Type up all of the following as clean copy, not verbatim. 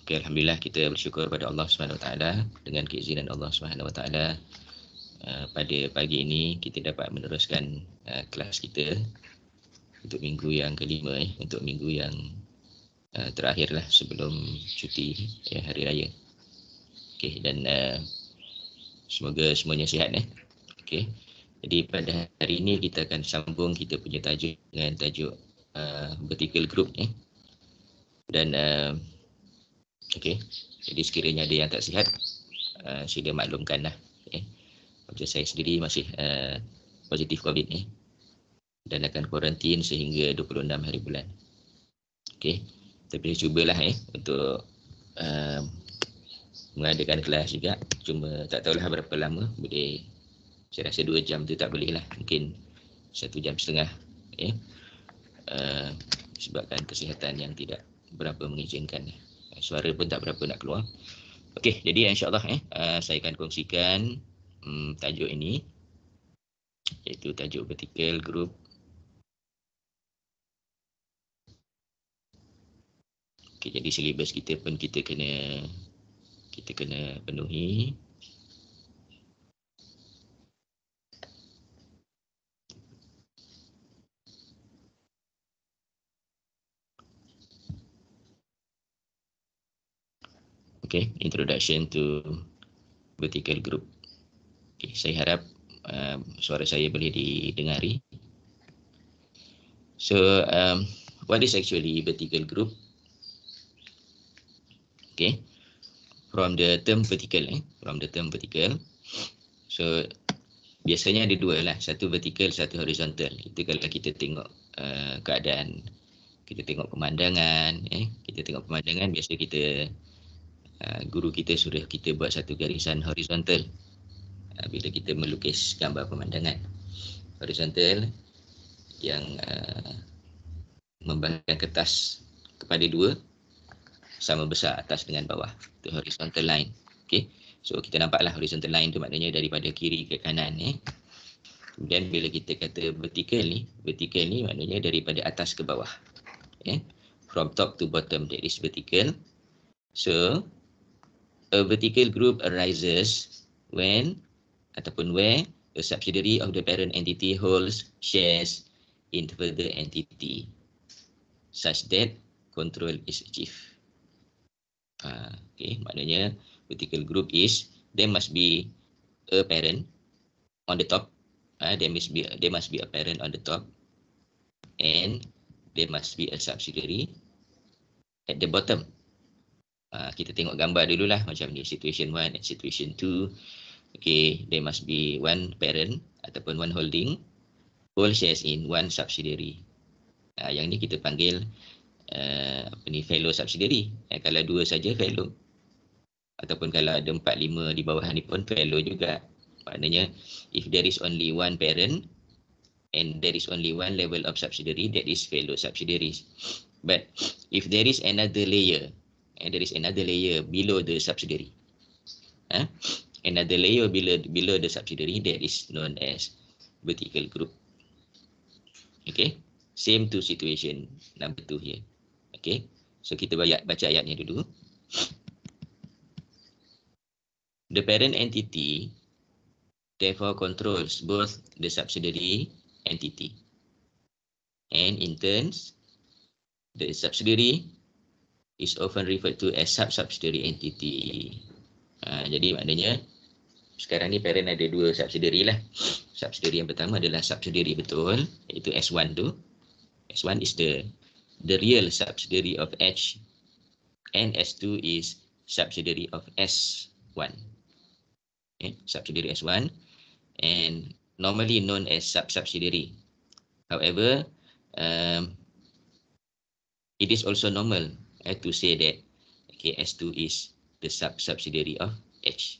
Okay, alhamdulillah kita bersyukur pada Allah Subhanahu Wa Taala dengan keizinan Allah Subhanahu Wa Taala pada pagi ini kita dapat meneruskan kelas kita untuk minggu yang kelima untuk minggu yang terakhirlah sebelum cuti hari raya. Okey, dan semoga semuanya sihat Okey. Jadi pada hari ini kita akan sambung kita punya tajuk dengan tajuk vertical group dan okey. Jadi sekiranya ada yang tak sihat sila maklumkanlah Macam saya sendiri masih positif COVID dan akan kuarantin sehingga 26 hari bulan. Okey. Tapi cubalah untuk mengadakan kelas juga. Cuma tak tahulah berapa lama. Boleh, saya rasa 2 jam tu tak boleh lah. Mungkin 1 jam setengah. Sebabkan kesihatan yang tidak berapa mengizinkan. Suara pun tak berapa nak keluar. Okey, jadi insyaAllah saya akan kongsikan tajuk ini, iaitu tajuk vertical group. Okey, jadi silibus kita pun kita kena penuhi. Okay, introduction to vertical group. Okay, saya harap suara saya boleh didengari. So, what is actually vertical group? Okay, from the term vertical, So, biasanya ada dua lah, satu vertical, satu horizontal. Itu kalau kita tengok keadaan, kita tengok pemandangan, biasa kita guru kita suruh kita buat satu garisan horizontal bila kita melukis gambar pemandangan horizontal yang membahagikan kertas kepada dua sama besar atas dengan bawah, itu horizontal line. Okay, so kita nampaklah horizontal line tu maknanya daripada kiri ke kanan Kemudian bila kita kata vertical ni maknanya daripada atas ke bawah, from top to bottom, that is vertical. So a vertical group arises when ataupun where a subsidiary of the parent entity holds shares in further entity such that control is achieved. Okay, maknanya vertical group is there must be a parent on the top. There must be a parent on the top, and there must be a subsidiary at the bottom. Kita tengok gambar dululah macam ni, situation 1 and situation 2. Okay, there must be one parent ataupun one holding hold shares in one subsidiary. Yang ni kita panggil fellow subsidiary. Kalau dua saja fellow, ataupun kalau ada 4-5 di bawah ni pun fellow juga. Maknanya if there is only one parent and there is only one level of subsidiary, that is fellow subsidiaries. But if there is another layer, and there is another layer below the subsidiary, another layer below the subsidiary, that is known as vertical group. Okay, same to situation number 2 here. Okay, so kita baca ayatnya dulu. The parent entity therefore controls both the subsidiary entity, and in turn the subsidiary is often referred to as sub-subsidiary entity. Jadi maknanya sekarang ni parent ada 2 subsidiary lah. Subsidiary yang pertama adalah subsidiary betul, iaitu S1 tu. S1 is the real subsidiary of H, and S2 is subsidiary of S1. Okay, subsidiary S1 and normally known as sub-subsidiary. However, it is also normal to say that S2 is the sub-subsidiary of H.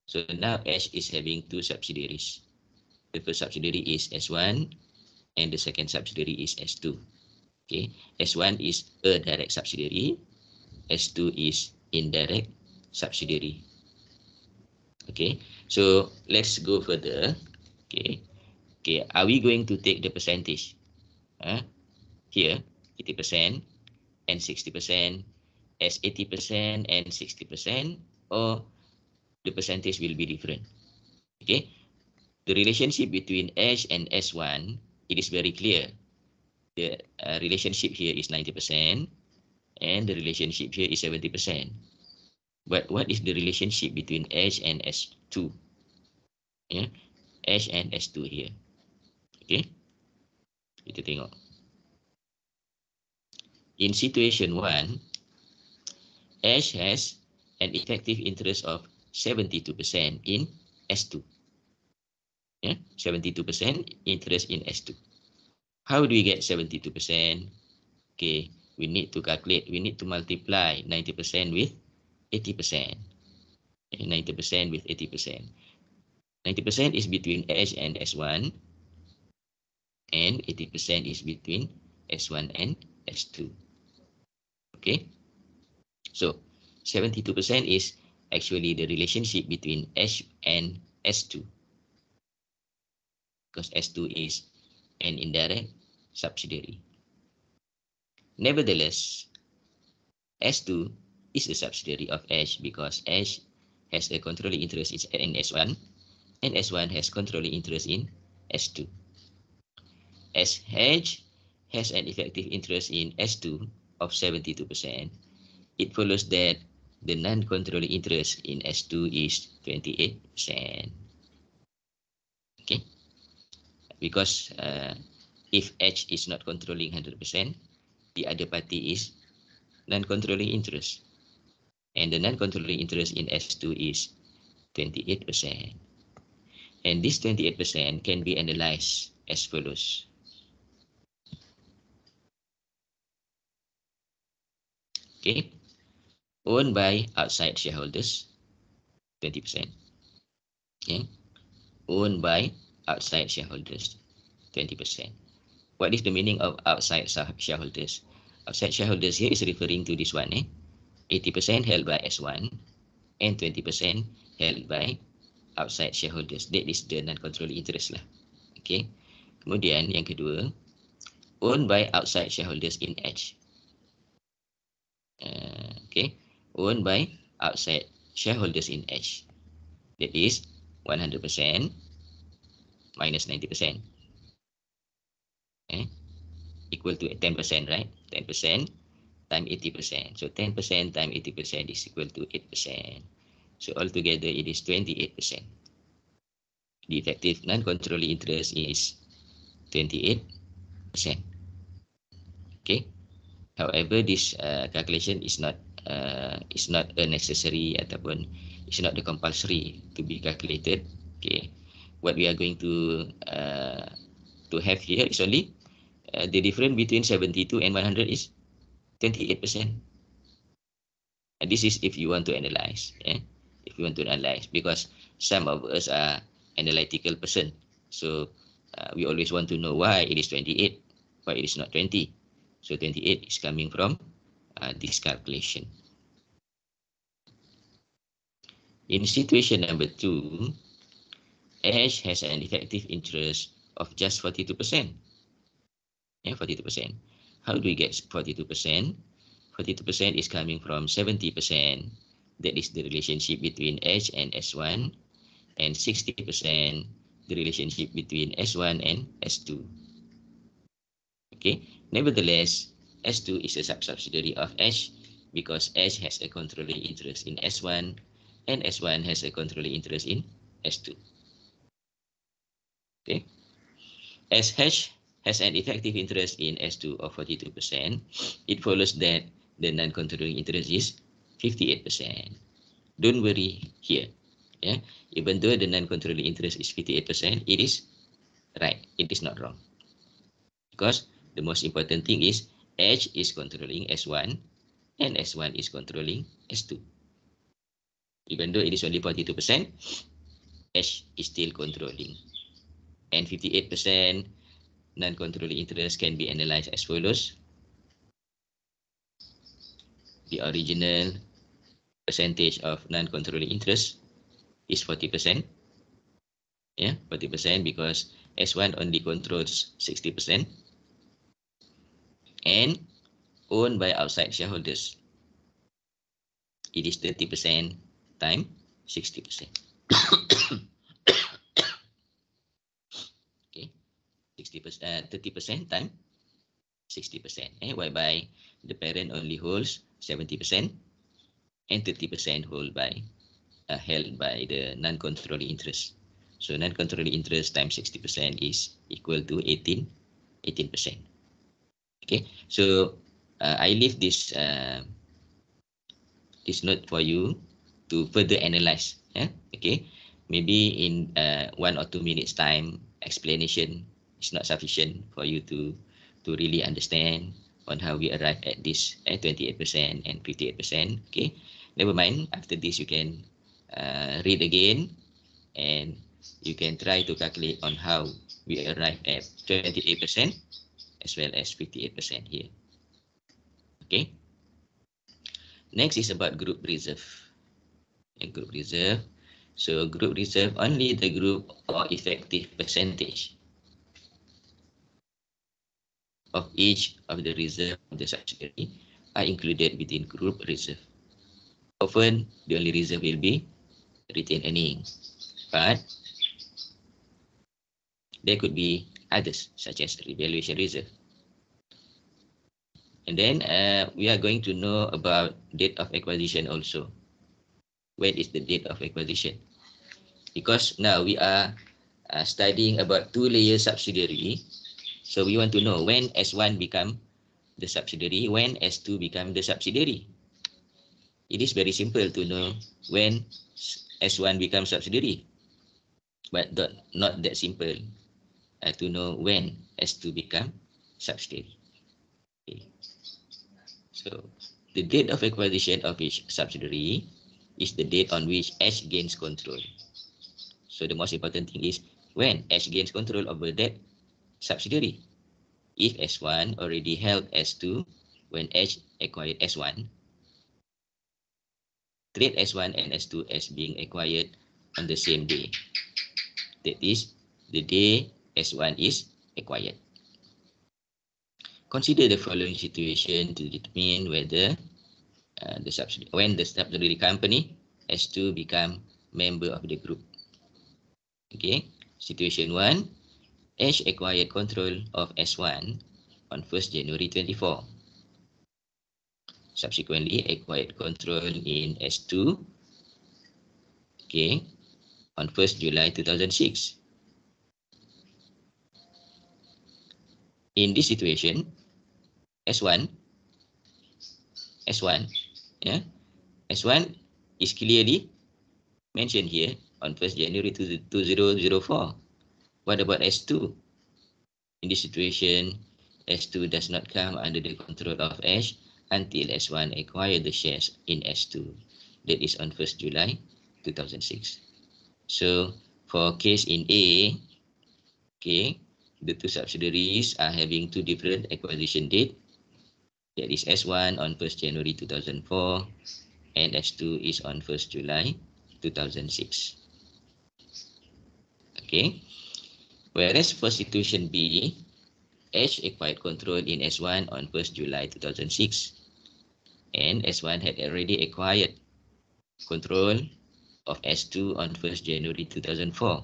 So now H is having 2 subsidiaries. The first subsidiary is S1 and the second subsidiary is S2. Okay, S1 is a direct subsidiary, S2 is indirect subsidiary. Okay, so let's go further. Okay, are we going to take the percentage? Here 80% and 60%, as 80% and 60%, or the percentage will be different. Okay, the relationship between H and S1, it is very clear. The relationship here is 90% and the relationship here is 70%. But what is the relationship between H and S2? Yeah, H and S2 here. Okay, kita tengok. In situation 1, H has an effective interest of 72% in S2. Yeah, 72% interest in S2. How do we get 72%? Okay, we need to calculate, we need to multiply 90% with 80%. 90% with 80%. 90% is between H and S1, and 80% is between S1 and S2. Okay, so 72% is actually the relationship between H and S2, because S2 is an indirect subsidiary. Nevertheless, S2 is a subsidiary of H because H has a controlling interest in S1, and S1 has controlling interest in S2. As H has an effective interest in S2 of 72%, it follows that the non-controlling interest in S2 is 28%. Okay, because if H is not controlling 100%, the other party is non-controlling interest, and the non-controlling interest in S2 is 28%. And this 28% can be analyzed as follows. Okay, owned by outside shareholders, 20%. Okay, owned by outside shareholders, 20%. What is the meaning of outside shareholders? Outside shareholders here is referring to this one, 80% held by S1 and 20% held by outside shareholders. That is the non-controlling interest lah. Okay. Kemudian yang kedua, owned by outside shareholders in H. Okay, owned by outside shareholders in H. That is 100% minus 90%. Okay, equal to 10%, right? 10% times 80%. So 10% times 80% is equal to 8%. So altogether it is 28%. The effective non-controlling interest is 28%. Okay. However, this calculation is not a necessary ataupun it's not the compulsory to be calculated. Okay. What we are going to have here is only the difference between 72 and 100 is 28%. And this is if you want to analyze. If you want to analyze, because some of us are analytical person, so we always want to know why it is 28, why it is not 20. So 28 is coming from this calculation. In situation number 2, H has an effective interest of just 42%. 42%. How do we get 42%? 42% is coming from 70%. That is the relationship between H and S1, and 60% the relationship between S1 and S2. Okay. Nevertheless, S2 is a subsidiary of H because H has a controlling interest in S1 and S1 has a controlling interest in S2. Okay. As H has an effective interest in S2 of 42%, it follows that the non-controlling interest is 58%. Don't worry here. Even though the non-controlling interest is 58%, it is right. It is not wrong. Because the most important thing is H is controlling S1 and S1 is controlling S2. Even though it is only 42%, H is still controlling. And 58% non-controlling interest can be analyzed as follows. The original percentage of non-controlling interest is 40%. 40% because S1 only controls 60%. And owned by outside shareholders. it is 30% times 60%. Okay, 30% times 60%, whereby the parent only holds 70% and 30% held by the non-controlling interest. So non-controlling interest times 60% is equal to 18%. Okay, so I leave this this note for you to further analyze. Okay, maybe in 1 or 2 minutes time explanation is not sufficient for you to really understand on how we arrive at this 28% and 58%. Okay, never mind. After this, you can read again and you can try to calculate on how we arrive at 28% as well as 58% here. Okay. Next is about group reserve. Group reserve. So group reserve, only the group or effective percentage of each of the reserve of the subsidiary are included within group reserve. Often the only reserve will be retained earnings, but there could be others such as revaluation reserve. And then we are going to know about date of acquisition also. When is the date of acquisition? Because now we are studying about two-layer subsidiary. So we want to know when S1 become the subsidiary, when S2 become the subsidiary. It is very simple to know when S1 becomes subsidiary, but not that simple to know when S2 become subsidiary. Okay. So the date of acquisition of each subsidiary is the date on which H gains control. So the most important thing is when H gains control over that subsidiary. If S1 already held S2 when H acquired S1, treat S1 and S2 as being acquired on the same day. That is the day S1 is acquired. Consider the following situation to determine whether when the subsidiary company S2 become member of the group. Okay, situation 1, H acquired control of S1 on 1st January 24. Subsequently acquired control in S2, okay, on 1st July 2006. In this situation, S1, yeah, S1 is clearly mentioned here on 1st January 2004. What about S2? In this situation, S2 does not come under the control of H until S1 acquired the shares in S2. That is on 1st July 2006. So for case in A, okay, the two subsidiaries are having two different acquisition date. That is S1 on 1st January 2004 and S2 is on 1st July 2006. Okay. Whereas for situation B, H acquired control in S1 on 1st July 2006 and S1 had already acquired control of S2 on 1st January 2004.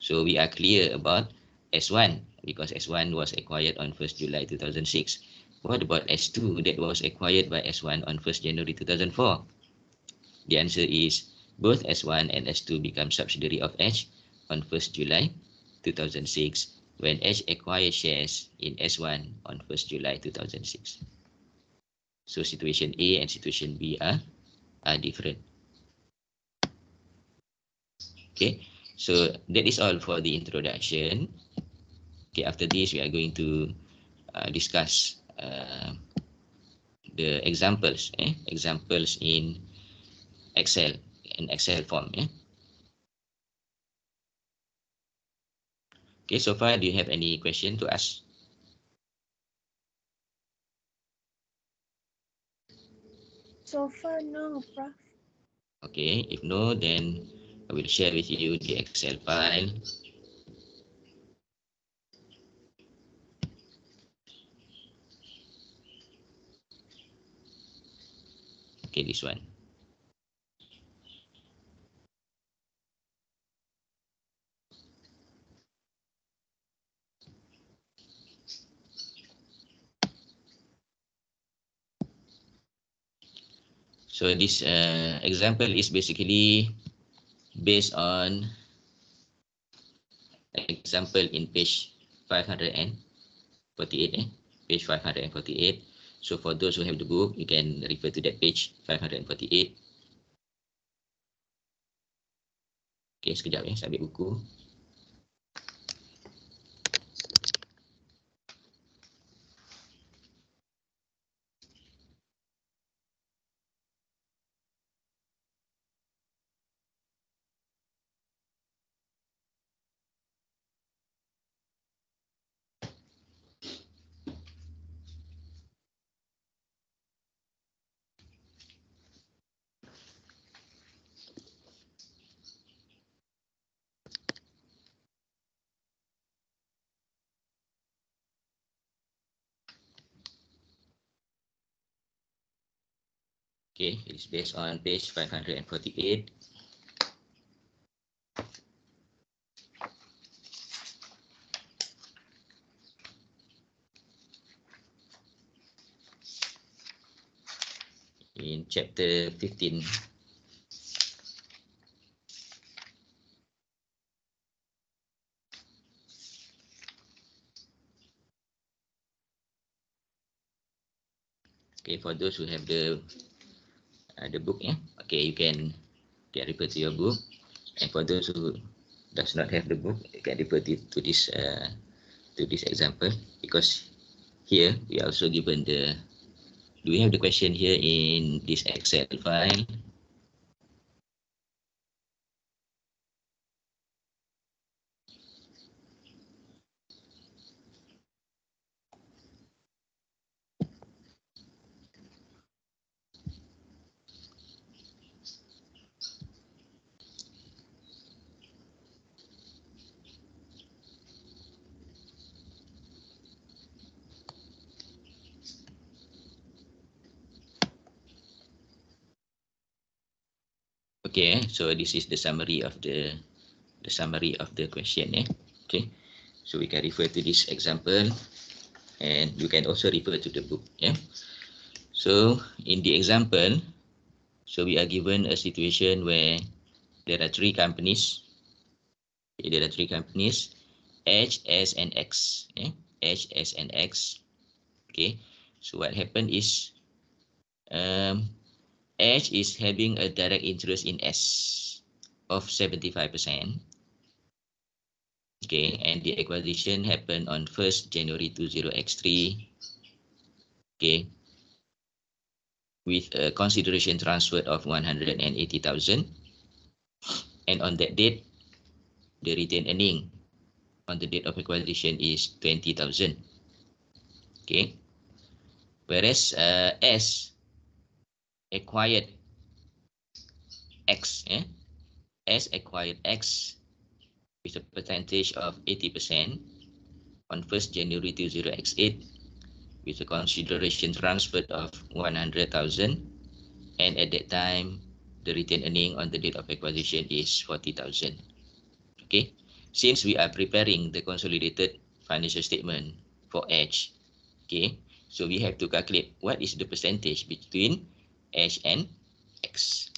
So we are clear about S1 because S1 was acquired on 1st July 2006. What about S2 that was acquired by S1 on 1st January 2004? The answer is both S1 and S2 become subsidiary of H on 1st July 2006 when H acquired shares in S1 on 1st July 2006. So situation A and situation B are different. Okay, so that is all for the introduction. Okay, after this we are going to discuss the examples, examples in Excel, in Excel form. Okay, so far, do you have any question to ask? So far, no, Prof. Okay, if no, then I will share with you the Excel file. Okay, this one. So this example is basically based on example in page 548, page 548. So for those who have the book, you can refer to that page 548. Okay, sekejap ya, saya ambil buku. Okay, it's based on page 548. In chapter 15. Okay, for those who have the book, yeah, okay, you can refer to your book, and for those who does not have the book, you can refer to this example, because here we are also given the. Do we have the question here in this Excel file? Okay, so this is the summary of the question. Okay, so we can refer to this example, and you can also refer to the book. Yeah. So in the example, so we are given a situation where there are three companies. Okay, there are three companies, H, S, and X. H, S, and X. Okay, so what happened is H is having a direct interest in S of 75%. Okay, and the acquisition happened on 1st January 20X3. Okay, with a consideration transfer of 180,000. And on that date, the retained earning on the date of acquisition is 20,000. Okay, whereas S acquired X, S acquired X with a percentage of 80% on 1st January 20X8 with a consideration transferred of 100,000, and at that time the retained earning on the date of acquisition is 40,000. Okay, since we are preparing the consolidated financial statement for H, okay, so we have to calculate what is the percentage between H and X.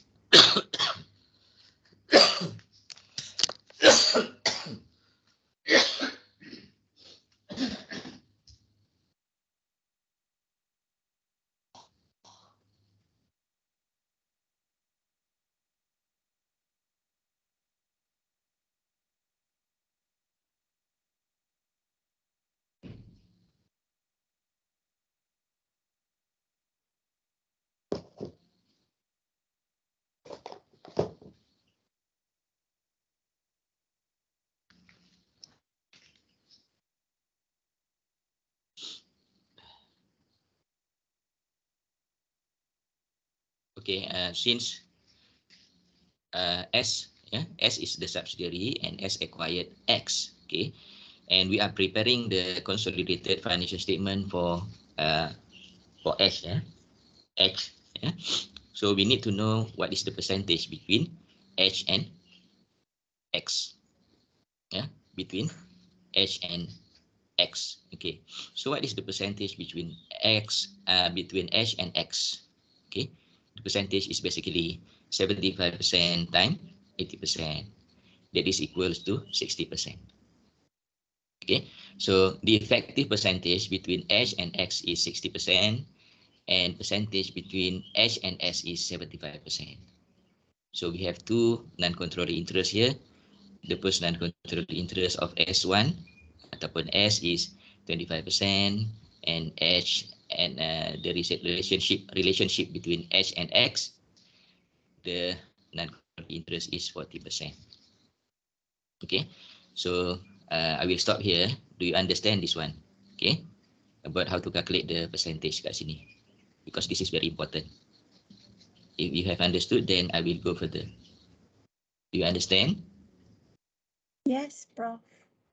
Okay, since S, S is the subsidiary and S acquired X. Okay, and we are preparing the consolidated financial statement for H. H. Yeah? So we need to know what is the percentage between H and X. Yeah, between H and X. Okay. So what is the percentage between H and X? Okay. The percentage is basically 75% times 80%. That is equals to 60%. Okay, so the effective percentage between H and X is 60%, and percentage between H and S is 75%. So we have two non-controlling interests here. The first non-controlling interest of S1 ataupun S is 25%, and H and the relationship between H and X, the non-controlling interest is 40%. Okay, so I will stop here. Do you understand this one? Okay, about how to calculate the percentage kat sini, because this is very important. If you have understood, then I will go further. Do you understand? Yes, Prof.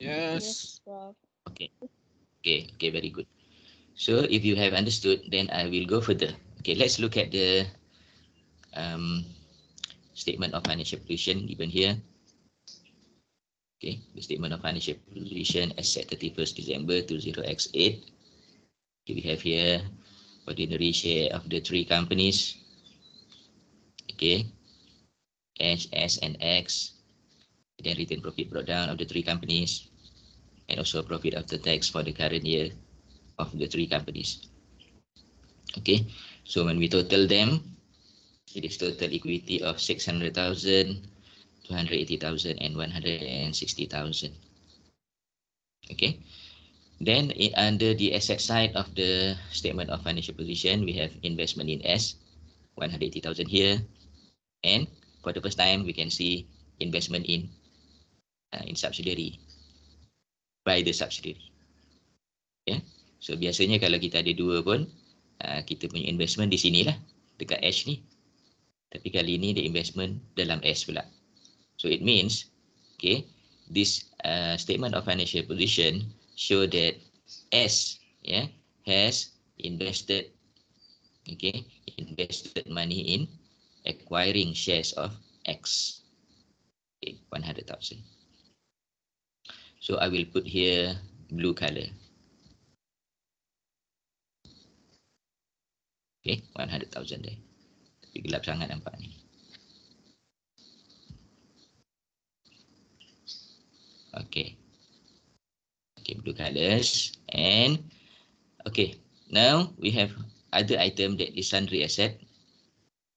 Yes. Prof. Okay. Okay, very good. So if you have understood, then I will go further. Okay, let's look at the statement of financial position given here. Okay, the statement of financial position as at 31st December 2008. Okay, we have here ordinary share of the three companies. Okay, H, S, and X. Then retained profit brought down of the three companies, and also profit after tax for the current year of the three companies. Okay, so when we total them, it is total equity of 600,000, 280,000, and 160,000. Okay, then under the asset side of the statement of financial position, we have investment in S, 180,000 here, and for the first time we can see investment in subsidiary by the subsidiary. Yeah, so biasanya kalau kita ada dua pun, kita punya investment di sini lah, dekat H ni. Tapi kali ini the investment dalam S pula. So it means, okay, this statement of financial position show that S, yeah, has invested, okay, invested money in acquiring shares of X, okay, 100,000. So I will put here blue color. Okay, 100,000 there. Tapi gelap sangat nampak ni. Okay. Okay, blue colors. And okay, now we have other item that is sundry asset.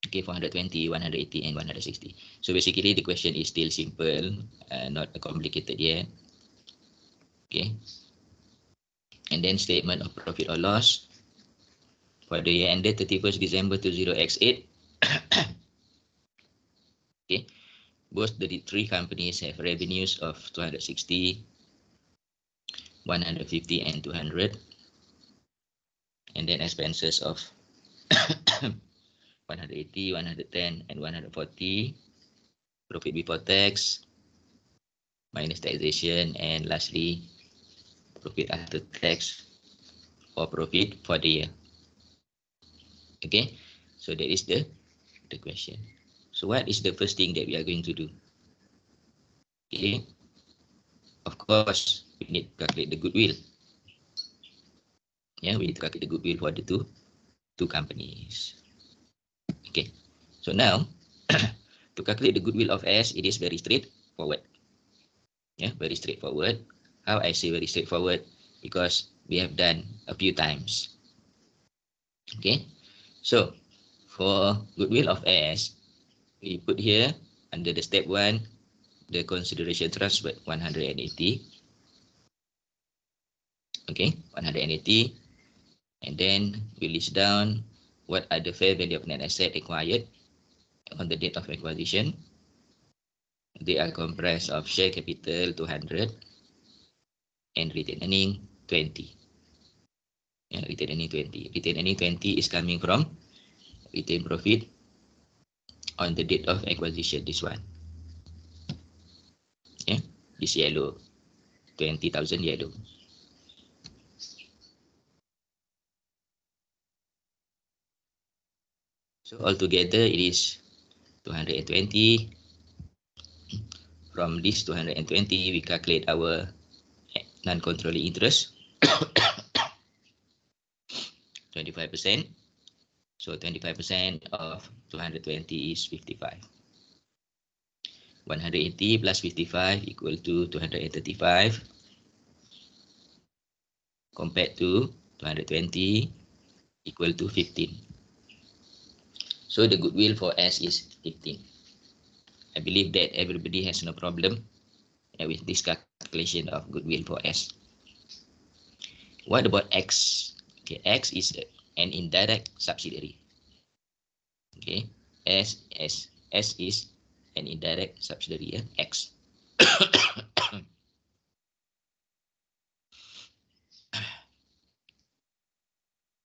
Okay, 420, 180, and 160. So basically the question is still simple, not complicated yet. Okay. And then statement of profit or loss for the year ended 31st December 2008. Okay. Both the three companies have revenues of 260, 150, and 200. And then expenses of 180, 110, and 140. Profit before tax, minus taxation, and lastly, profit after tax or profit for the year. Okay, so that is the question. So what is the first thing that we are going to do? Okay, of course, we need to calculate the goodwill. Yeah, we need to calculate the goodwill for the two companies. Okay, so now to calculate the goodwill of S, it is very straightforward. Yeah, very straightforward. How I say very straightforward? Because we have done a few times. Okay, so for goodwill of S, we put here under the step 1, the consideration transfer 180. Okay, 180. And then we list down what are the fair value of net asset acquired on the date of acquisition. They are comprised of share capital 200 and retained earning 20. Yeah, retained earning 20. Retained earning 20 is coming from retained profit on the date of acquisition, this one. Yeah, this yellow, 20,000 yellow. So altogether it is 220. From this 220, we calculate our non-controlling interest, 25%. So 25% of 220 is 55. 180 plus 55 equal to 235. Compared to 220 equal to 15. So the goodwill for S is 15. I believe that everybody has no problem with this calculation of goodwill for S. What about X? Okay, X is an indirect subsidiary. Okay, S is an indirect subsidiary. Yeah? X.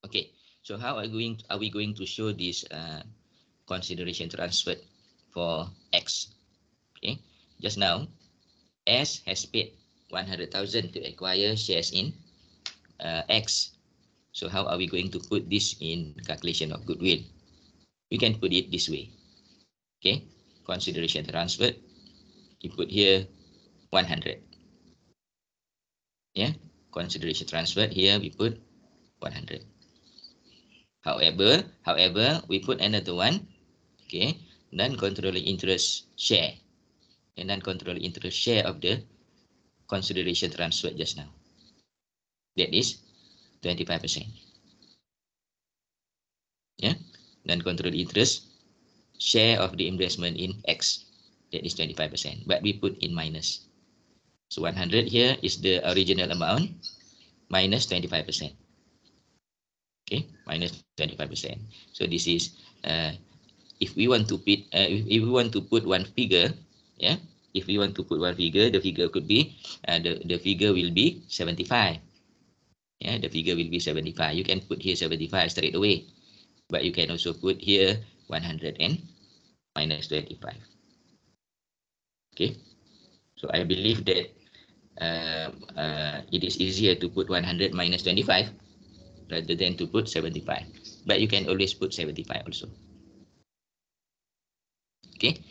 Okay, so how are we going to show this consideration transfer for X? Okay, just now S has paid 100,000 to acquire shares in X. So how are we going to put this in calculation of goodwill? We can put it this way. Okay, consideration transferred. You put here 100. Yeah, consideration transferred here we put 100. However, we put another one. Okay, non-controlling interest share. And non-controlling interest share of the consideration transferred just now. That is 25%. Yeah, non-controlling interest share of the investment in X, that is 25%, but we put in minus. So 100 here is the original amount minus 25%. Okay, minus 25%. So this is if we want to put one figure, yeah. If we want to put one figure, the figure could be the figure will be 75. Yeah, the figure will be 75. You can put here 75 straight away, but you can also put here 100 and minus 25. Okay, so I believe that it is easier to put 100 minus 25 rather than to put 75. But you can always put 75 also. Okay,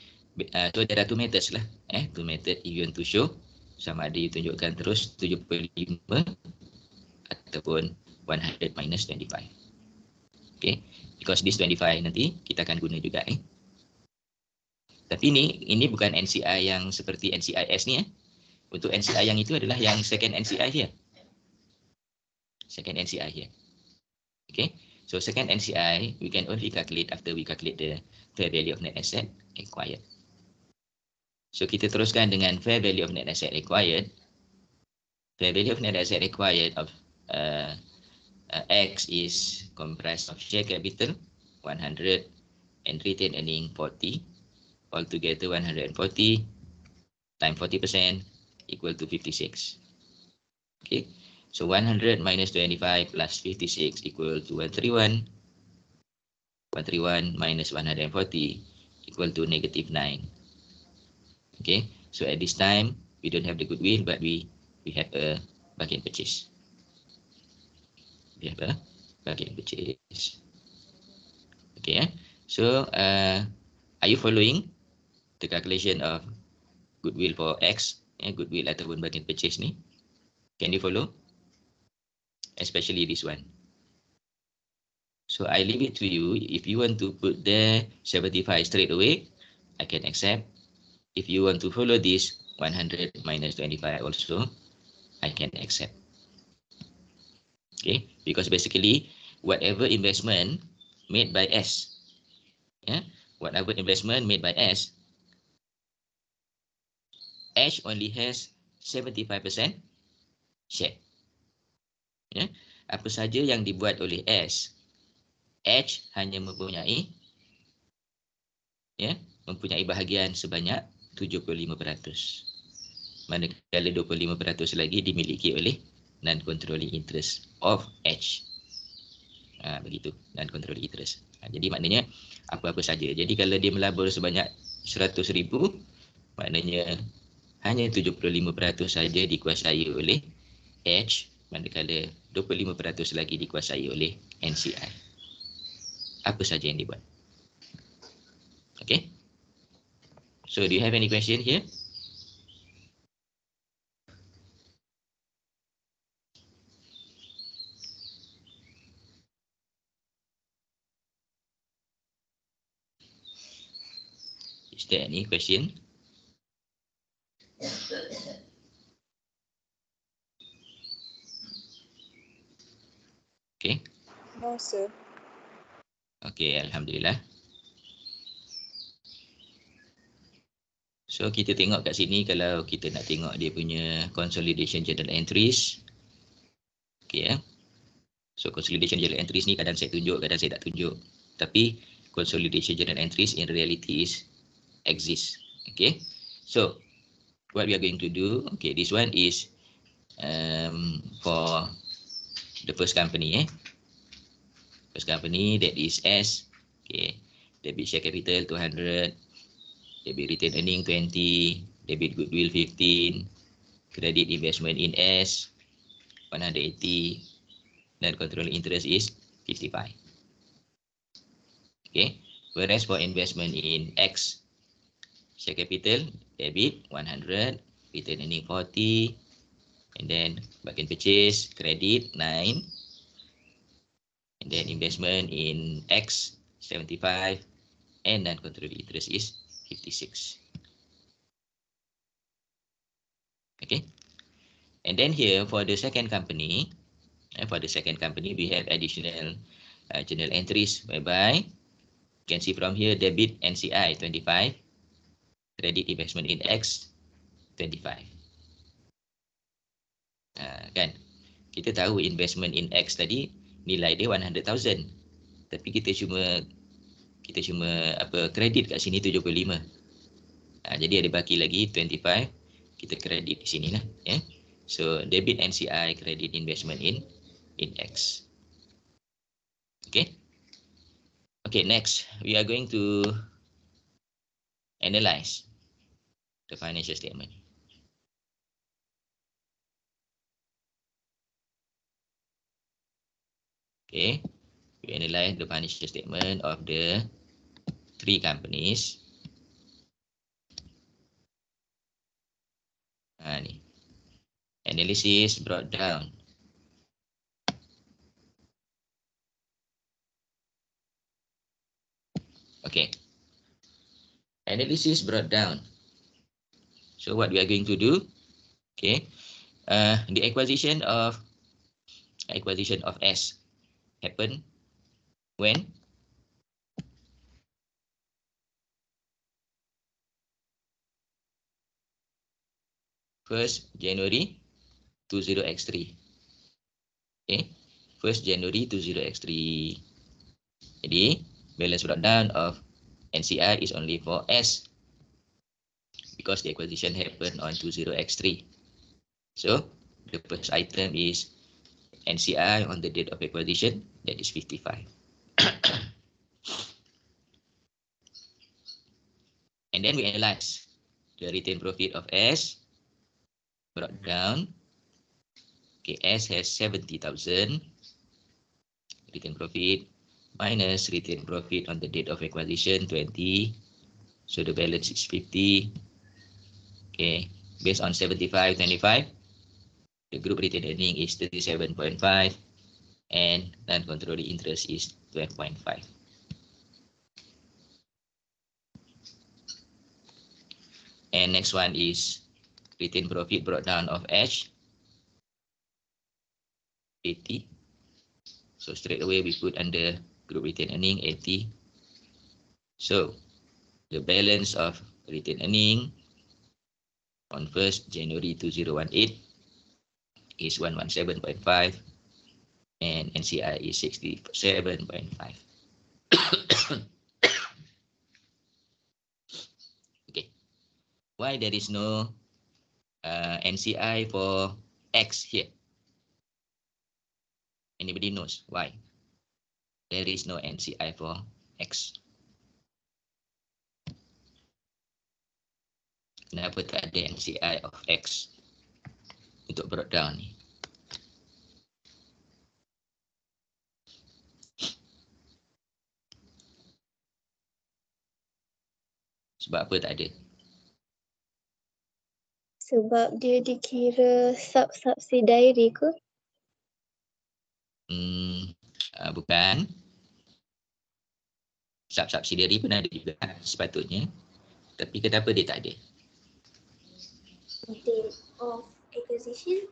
so there are two methods lah. Two methods if you want to show. Sama ada you tunjukkan terus 75 ataupun 100 minus 25. Okay, because this 25 nanti kita akan guna juga. Tapi ini bukan NCI yang seperti NCIS ni. Untuk NCI yang itu adalah yang second NCI here. Second NCI here. Okay, so second NCI we can only calculate after we calculate the fair value of net asset acquired. So kita teruskan dengan fair value of net asset acquired. Fair value of net asset acquired of X is comprised of share capital 100 and retained earning 40. Altogether 140 times 40% equal to 56. Okay, so 100 minus 25 plus 56 equal to 131. 131 minus 140 equal to negative 9. Okay, so at this time we don't have the goodwill, but we have a bargain purchase. We have a bargain purchase. Okay, so are you following the calculation of goodwill for X? Goodwill ataupun bargain purchase ni, can you follow? Especially this one. So I leave it to you. If you want to put there 75 straight away, I can accept. If you want to follow this 100 minus 25 also, I can accept. Okay, because basically whatever investment made by S, whatever investment made by S, H only has 75% share. Apa saja yang dibuat oleh S, H hanya mempunyai bahagian sebanyak 75%. Manakala 25% lagi dimiliki oleh non-controlling interest of H. Begitu, non-controlling interest. Jadi maknanya apa-apa saja. Jadi kalau dia melabur sebanyak 100,000, maknanya hanya 75% saja dikuasai oleh H, manakala 25% lagi dikuasai oleh NCI. Apa saja yang dibuat. Okay. So do you have any question here? Is there any question? Okay. No, sir. Okay, Alhamdulillah. So kita tengok kat sini kalau kita nak tengok dia punya consolidation journal entries. Okay ya. So consolidation journal entries ni kadang saya tunjuk, kadang saya tak tunjuk. Tapi consolidation journal entries in reality is exist. Okay. So what we are going to do, okay, this one is for the first company. First company, that is S. Okay. Debit share capital 200. Debit retained earning 20. Debit goodwill 15. Credit investment in S 180. Dan controlling interest is 55. Okay. Whereas for investment in X, share capital, debit 100, return earning 40, and then bargain purchase, credit 9, and then investment in X 75, and then controlling interest is 56. Okay. And then here for the second company, we have additional journal entries whereby you can see from here debit NCI 25, credit investment in X 25. Kan? Kita tahu investment in X tadi nilai dia 100,000. Tapi kita cuma kredit kat sini 75. Jadi ada baki lagi 25, kita kredit di sini lah, ya. So debit NCI, credit investment in X. Okay. Okay, next we are going to analyze the financial statement. Okay, we analyze the financial statement of the three companies. Ni. Analysis brought down. Okay. Analysis brought down. So what we are going to do? Okay. The acquisition of S happened when? First January 20x3. Okay. 1st January 20x3. Jadi balance breakdown of NCI is only for S because the acquisition happened on 20x3. So the first item is NCI on the date of acquisition, that is 55. And then we analyze the retained profit of S brought down. Okay, S has 70,000 retained profit minus retained profit on the date of acquisition 20. So the balance is 50. Okay, based on 75, 25, the group retained earning is 37.5 and non-controlling interest is 12.5. And next one is retained profit brought down of H 80. So straight away we put under group retained earning 80. So the balance of retained earning on 1st January 2018 is 117.5 and NCI is 67.5. Okay. Why there is no NCI for X here? Anybody knows why there is no NCI for X? Kenapa tak ada NCI of X untuk breakdown ni? Sebab apa tak ada? Sebab dia dikira subsidiary ke? Bukan. Subsidiary pun ada juga sepatutnya. Tapi kenapa dia tak ada? Date of acquisition.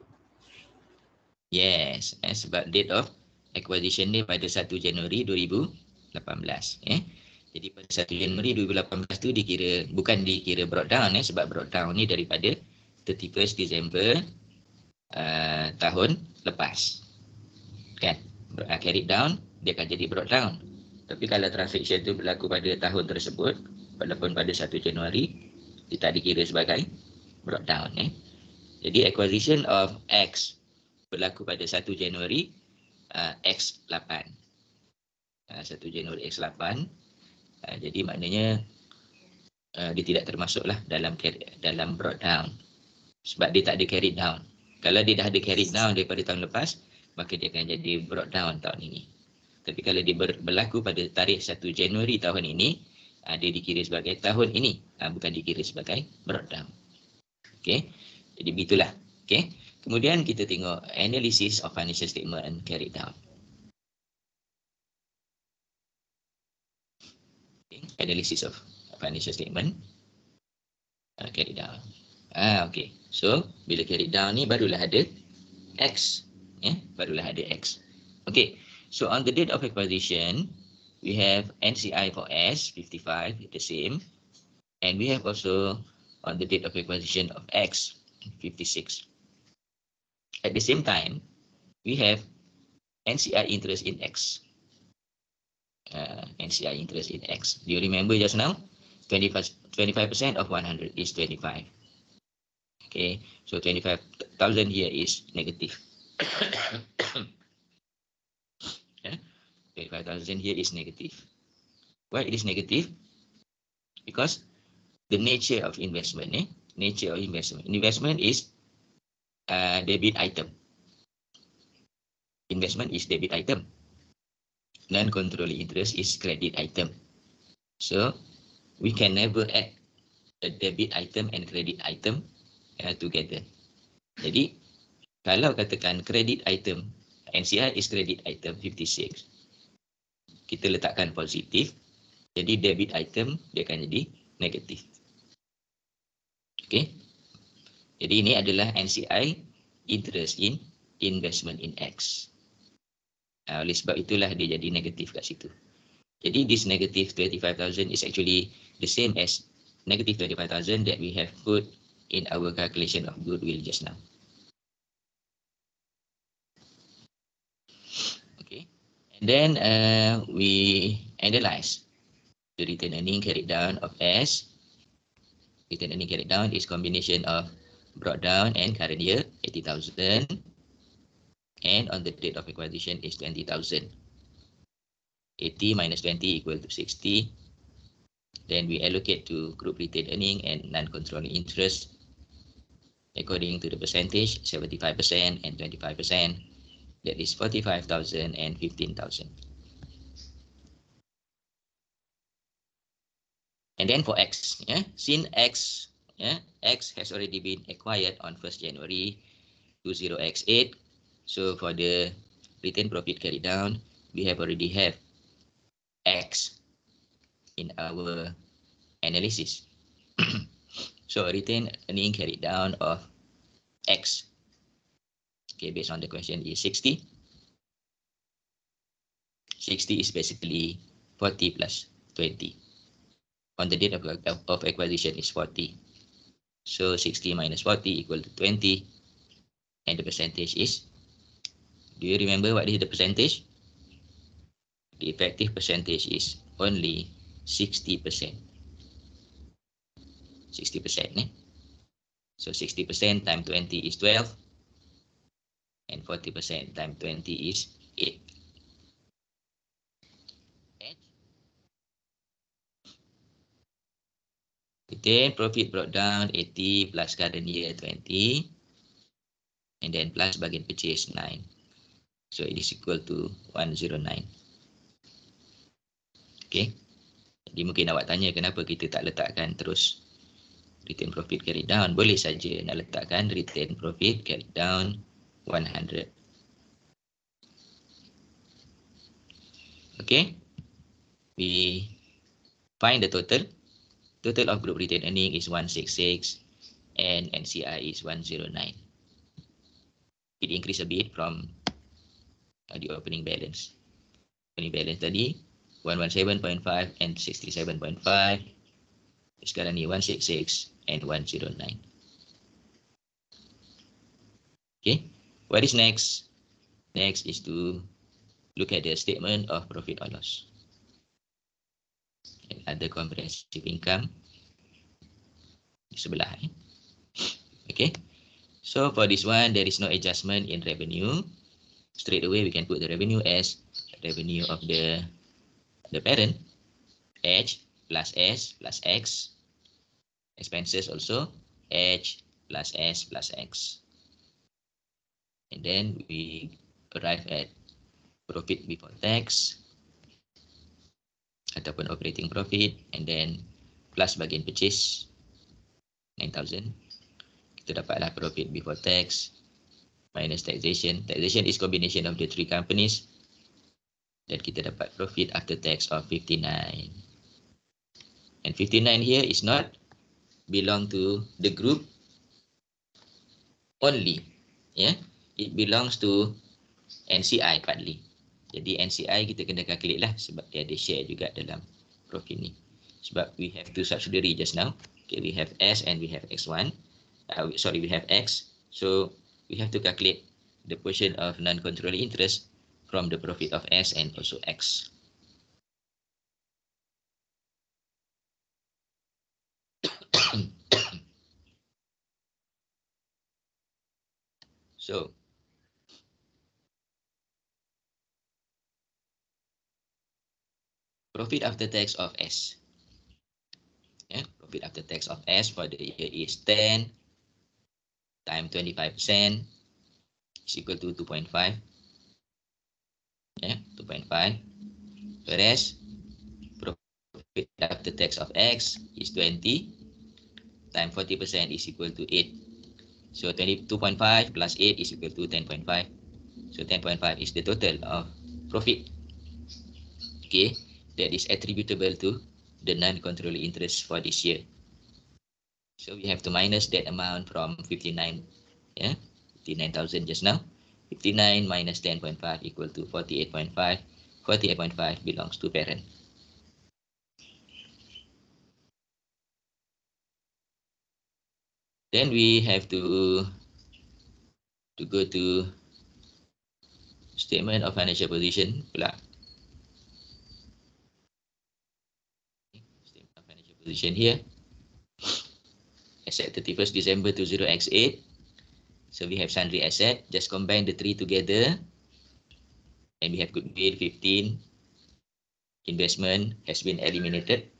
Yes, sebab date of acquisition dia pada 1 Januari 2018. Jadi pada 1 Januari 2018 tu bukan dikira brought down sebab brought down ni daripada 31st December tahun lepas. Kan? Carried down, dia akan jadi brought down. Tapi kalau transaction tu berlaku pada tahun tersebut, walaupun pada 1 Januari, dia tak dikira sebagai brought down. Jadi acquisition of X berlaku pada 1 Januari X8. 1 Januari X8. Jadi maknanya dia tidak termasuklah dalam brought down. Sebab dia tak ada carried down. Kalau dia dah ada carried down daripada tahun lepas, maka dia akan jadi brought down tahun ini. Tapi kalau dia berlaku pada tarikh 1 Januari tahun ini, dia dikira sebagai tahun ini, bukan dikira sebagai brought down. Okey. Jadi begitulah. Okey. Kemudian kita tengok analysis of financial statement carried down. Okay. Analysis of financial statement carried down. Okey. So, bila carried down ni barulah ada X. Barulah ada X. Okey. So, on the date of acquisition, we have NCI for S, 55, the same. And we have also on the date of acquisition of X, 56. At the same time, we have NCI interest in X. NCI interest in X. Do you remember just now? 25% of 100 is 25. Okay, so 25,000 here is negative. 25,000 here is negative. Why it is negative? Because the nature of investment, investment is debit item. Investment is debit item. Non-controlling interest is credit item. So we can never add a debit item and credit item together. Jadi kalau katakan credit item, NCI is credit item 56. Kita letakkan positif. Jadi debit item dia akan jadi negatif. Okay. Jadi ini adalah NCI interest in investment in X. Oleh sebab itulah dia jadi negatif kat situ. Jadi this negative 25,000 is actually the same as negative 25,000 that we have put in our calculation of goodwill just now. Okay. And then we analyze the retained earning carried down of S. Retained earning carried down is combination of brought down and current year 80,000, and on the date of acquisition is 20,000. 80 minus 20 equal to 60. Then we allocate to group retained earning and non-controlling interest according to the percentage, 75% and 25%. That is 45,000 and 15,000. And then for X, since X has already been acquired on 1st January 20X8. So for the retained profit carried down, we already have X in our analysis. So retained earning carried down of X, okay, based on the question is 60. 60 is basically 40 plus 20. On the date of acquisition is 40. So 60 minus 40 equal to 20. And the percentage is, do you remember what is the percentage? The effective percentage is only 60%. 60%. So 60% times 20 is 12. And 40% times 20 is 8. Retained profit brought down 80 plus current year 20. And then plus bargain purchase 9. So it is equal to 109. Okay. Jadi mungkin awak tanya kenapa kita tak letakkan terus retained profit carry down. Boleh saja nak letakkan retained profit carry down 100. Okay. We find the total. Total of group retained earning is 166 and NCI is 109. It increased a bit from the opening balance. Opening balance tadi 117.5 and 67.5. Sekarang ni 166 and 109. Okay, what is next? Next is to look at the statement of profit or loss and other comprehensive income di sebelah. Okay, so for this one there is no adjustment in revenue. Straight away we can put the revenue as revenue of the parent, H plus S plus X. Expenses also H plus S plus X. And then we arrive at profit before tax ataupun operating profit, and then plus bagian purchase 9,000. Kita dapatlah profit before tax minus taxation. Taxation is combination of the three companies. Dan kita dapat profit after tax of 59. And 59 here is not belong to the group only. Yeah, it belongs to NCI partly. Jadi NCI kita kena calculate lah sebab dia ada share juga dalam profit ni. Sebab we have two subsidiary just now. Okay, we have S and we have X1. We have X. So we have to calculate the portion of non-controlling interest from the profit of S and also X. So profit after tax of S. Yeah, profit after tax of S for the year is 10 times 25% is equal to 2.5. Yeah, 2.5. Whereas profit after tax of X is 20 times 40% is equal to 8. So 22.5 plus 8 is equal to 10.5. So 10.5 is the total of profit. Okay, that is attributable to the non-controlling interest for this year. So we have to minus that amount from 59, yeah, 59,000 just now. 59 minus 10.5 equal to 48.5. 48.5 belongs to parent. Then we have to go to statement of financial position pula. Statement of financial position here. Asset 31st December 20x8. So we have sundry asset. Just combine the three together. And we have goodwill 15. Investment has been eliminated.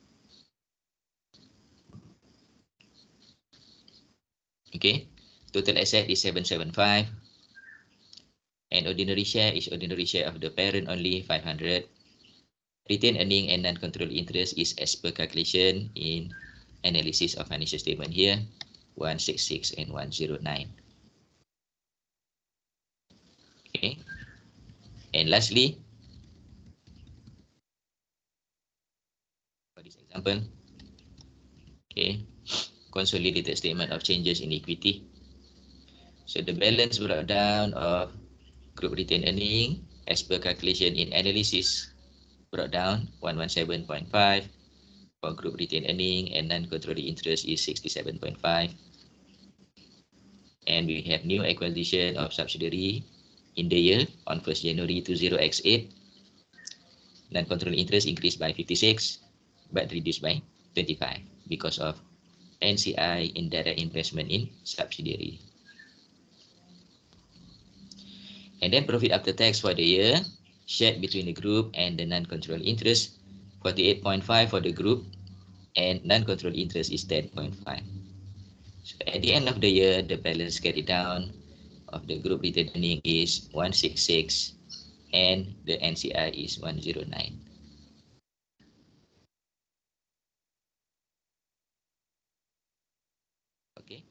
Okay. Total asset is 775. And ordinary share is ordinary share of the parent only 500. Retained earning and non-controlled interest is as per calculation in analysis of financial statement here, 166 and 109. Okay. And lastly, for this example, okay, consolidated statement of changes in equity. So the balance breakdown of group retained earning as per calculation in analysis brought down 117.5. For group retained earning and non-controlling interest is 67.5. And we have new acquisition of subsidiary in the year on 1st January 20x8. Non-controlling interest increased by 56 but reduced by 25 because of NCI indirect investment in subsidiary. And then profit after tax for the year shared between the group and the non-controlling interest, 48.5 for the group and non-controlling interest is 10.5. So at the end of the year, the balance carried down of the group retained earning is 166 and the NCI is 109. Okay.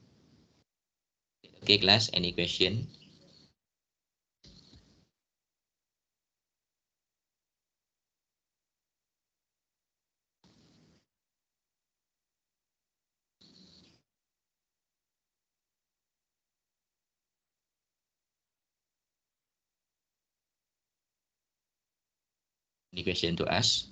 Okay, class, any question? Any question to ask?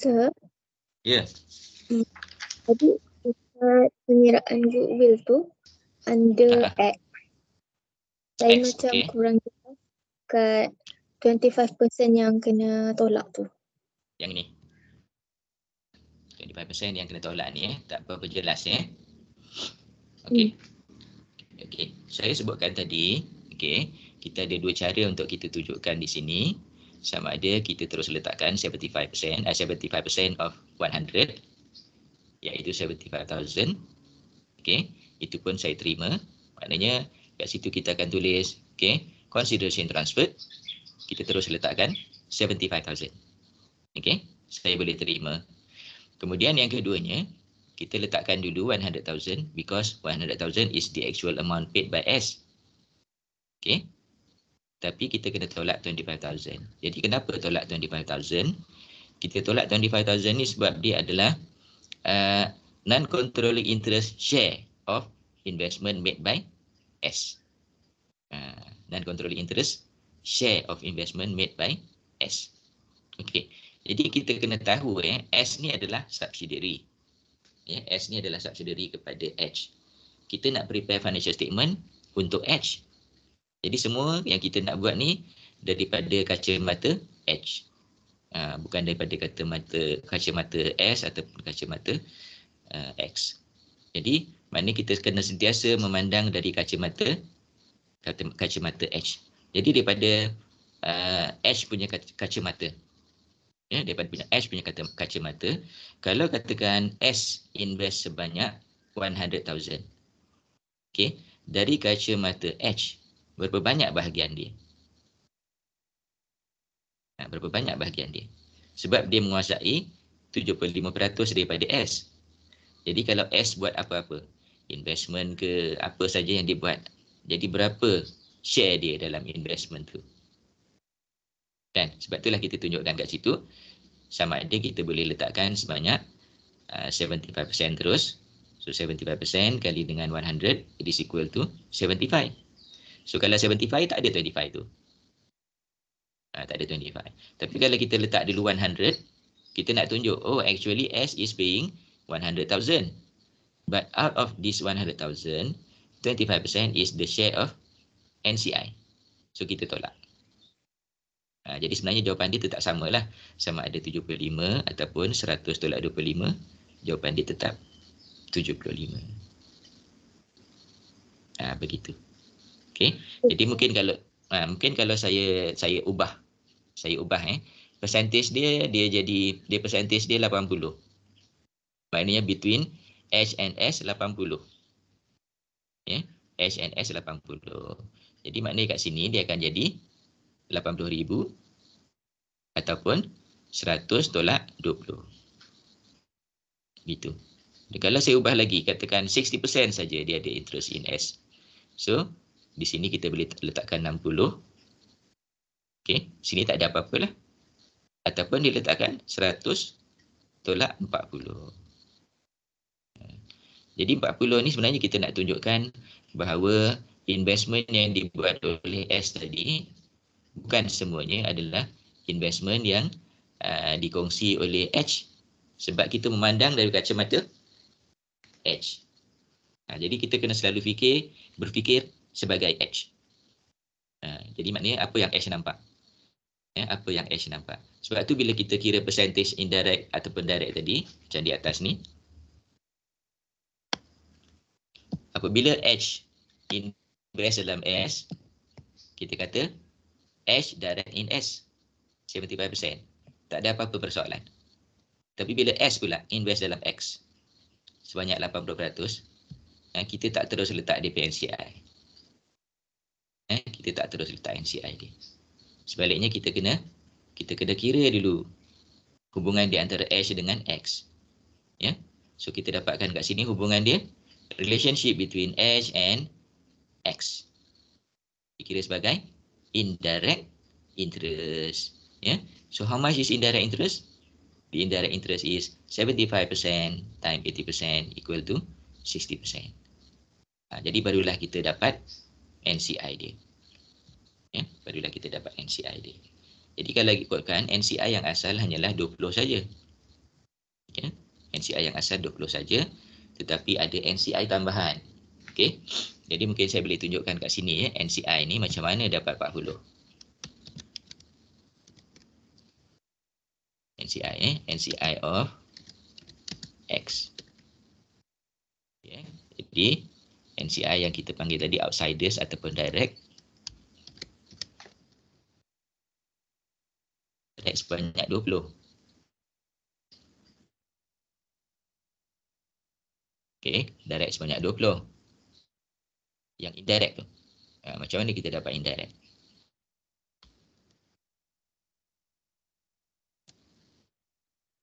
Sir, Ya. Yeah. tadi dekat penyeraan goodwill tu under X. Saya X, macam okay. kurang jelas kat 25% yang kena tolak tu. Yang ni. 25% yang kena tolak ni tak berapa jelas Okey. Okey, saya sebutkan tadi, okey, kita ada dua cara untuk kita tunjukkan di sini. Sama ada kita terus letakkan 75% of 100 iaitu 75,000. Okey, itu pun saya terima. Maknanya kat situ kita akan tulis, okey, consideration transferred. Kita terus letakkan 75,000. Okey, saya boleh terima. Kemudian yang keduanya, kita letakkan dulu 100,000 because 100,000 is the actual amount paid by S. Okay. Tapi kita kena tolak 25,000. Jadi kenapa tolak 25,000? Kita tolak 25,000 ni sebab dia adalah non-controlling interest share of investment made by S. Non-controlling interest share of investment made by S. Okay. Jadi kita kena tahu S ni adalah subsidiary. S ni adalah subsidiary kepada H. Kita nak prepare financial statement untuk H. Jadi semua yang kita nak buat ni daripada kacamata H. Bukan daripada kacamata S ataupun kacamata X. Jadi maknanya kita kena sentiasa memandang dari kacamata H. Jadi daripada H punya kacamata. Daripada H punya kacamata, kalau katakan S invest sebanyak 100,000. Okey, dari kacamata H, berapa banyak bahagian dia? Berapa banyak bahagian dia? Sebab dia menguasai 75% daripada S. Jadi kalau S buat apa-apa, investment ke apa saja yang dia buat, jadi berapa share dia dalam investment tu? Dan sebab itulah kita tunjukkan kat situ, sama ada kita boleh letakkan sebanyak 75% terus. So 75% kali dengan 100, it is equal to 75. So kalau 75 tak ada 25 tu. Tak ada 25. Tapi kalau kita letak dulu 100, kita nak tunjuk, oh actually S is paying 100,000. But out of this 100,000, 25% is the share of NCI. So kita tolak. Jadi sebenarnya jawapan dia tetap samalah. Sama ada 75 ataupun 100 tolak 25, jawapan dia tetap 75. Begitu. Okey. Jadi mungkin kalau saya ubah percentage dia percentage dia 80. Maknanya between H and S 80. H and S 80. Jadi maknanya kat sini dia akan jadi 80,000 ataupun 100 tolak 20. Gitu. Dan kalau saya ubah lagi, katakan 60% saja dia ada interest in S. So, di sini kita boleh letakkan 60. Okey, sini tak ada apa-apa lah. Ataupun diletakkan 100 tolak 40. Jadi 40 ni sebenarnya kita nak tunjukkan bahawa investment yang dibuat oleh S tadi bukan semuanya adalah investment yang dikongsi oleh H. Sebab kita memandang dari kacamata H. Jadi kita kena selalu berfikir sebagai H. Jadi maknanya apa yang H nampak. Apa yang H nampak. Sebab tu bila kita kira percentage indirect ataupun direct tadi, macam di atas ni, apabila H invest dalam S, kita kata H direct in S 75%. Tak ada apa-apa persoalan. Tapi bila S pula invest dalam X sebanyak 80%, kita tak terus letak DP NCI. kita tak terus letak NCI dia. Sebaliknya kita kena kira dulu hubungan di antara H dengan X. Ya. So kita dapatkan kat sini hubungan dia relationship between H and X. Dikira sebagai indirect interest. Ya. So how much is indirect interest? The indirect interest is 75% times 80% equal to 60%. Jadi barulah kita dapat NCI dia. Ya, barulah kita dapat NCI dia. Jadi kalau ikutkan NCI yang asal hanyalah 20 saja. Ya, NCI yang asal 20 saja, tetapi ada NCI tambahan. Okey. Jadi mungkin saya boleh tunjukkan kat sini ya, NCI ni macam mana dapat 40. NCI NCI of X. Ya. Jadi NCI yang kita panggil tadi outsiders ataupun direct sebanyak 20. Okey, direct sebanyak 20. Yang indirect tu. Macam mana kita dapat indirect?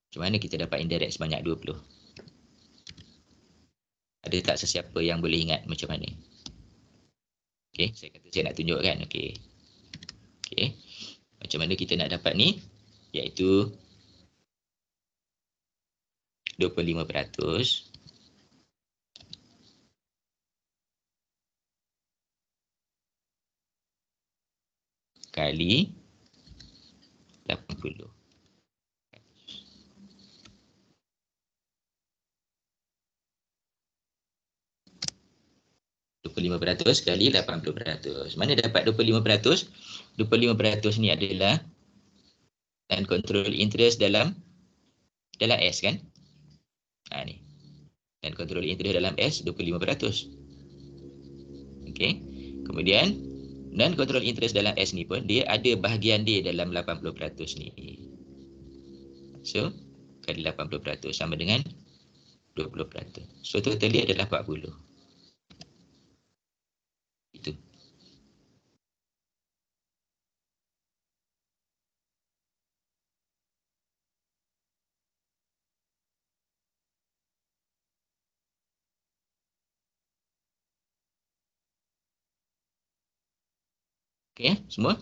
Macam mana kita dapat indirect sebanyak 20? Ada tak sesiapa yang boleh ingat macam mana? Okey, saya kata saya nak tunjukkan. Okey. Okey. Macam mana kita nak dapat ni? Iaitu 25% kali 80. 25% kali 80%. Mana dapat 25%? 25% ni adalah dan control interest dalam S kan? Ni. Dan control interest dalam S 25%. Okey. Kemudian dan control interest dalam S ni pun dia ada bahagian D dalam 80% ni. So, kali 80% sama dengan 20%. So, totalnya adalah 40. Itu. Okey, semua?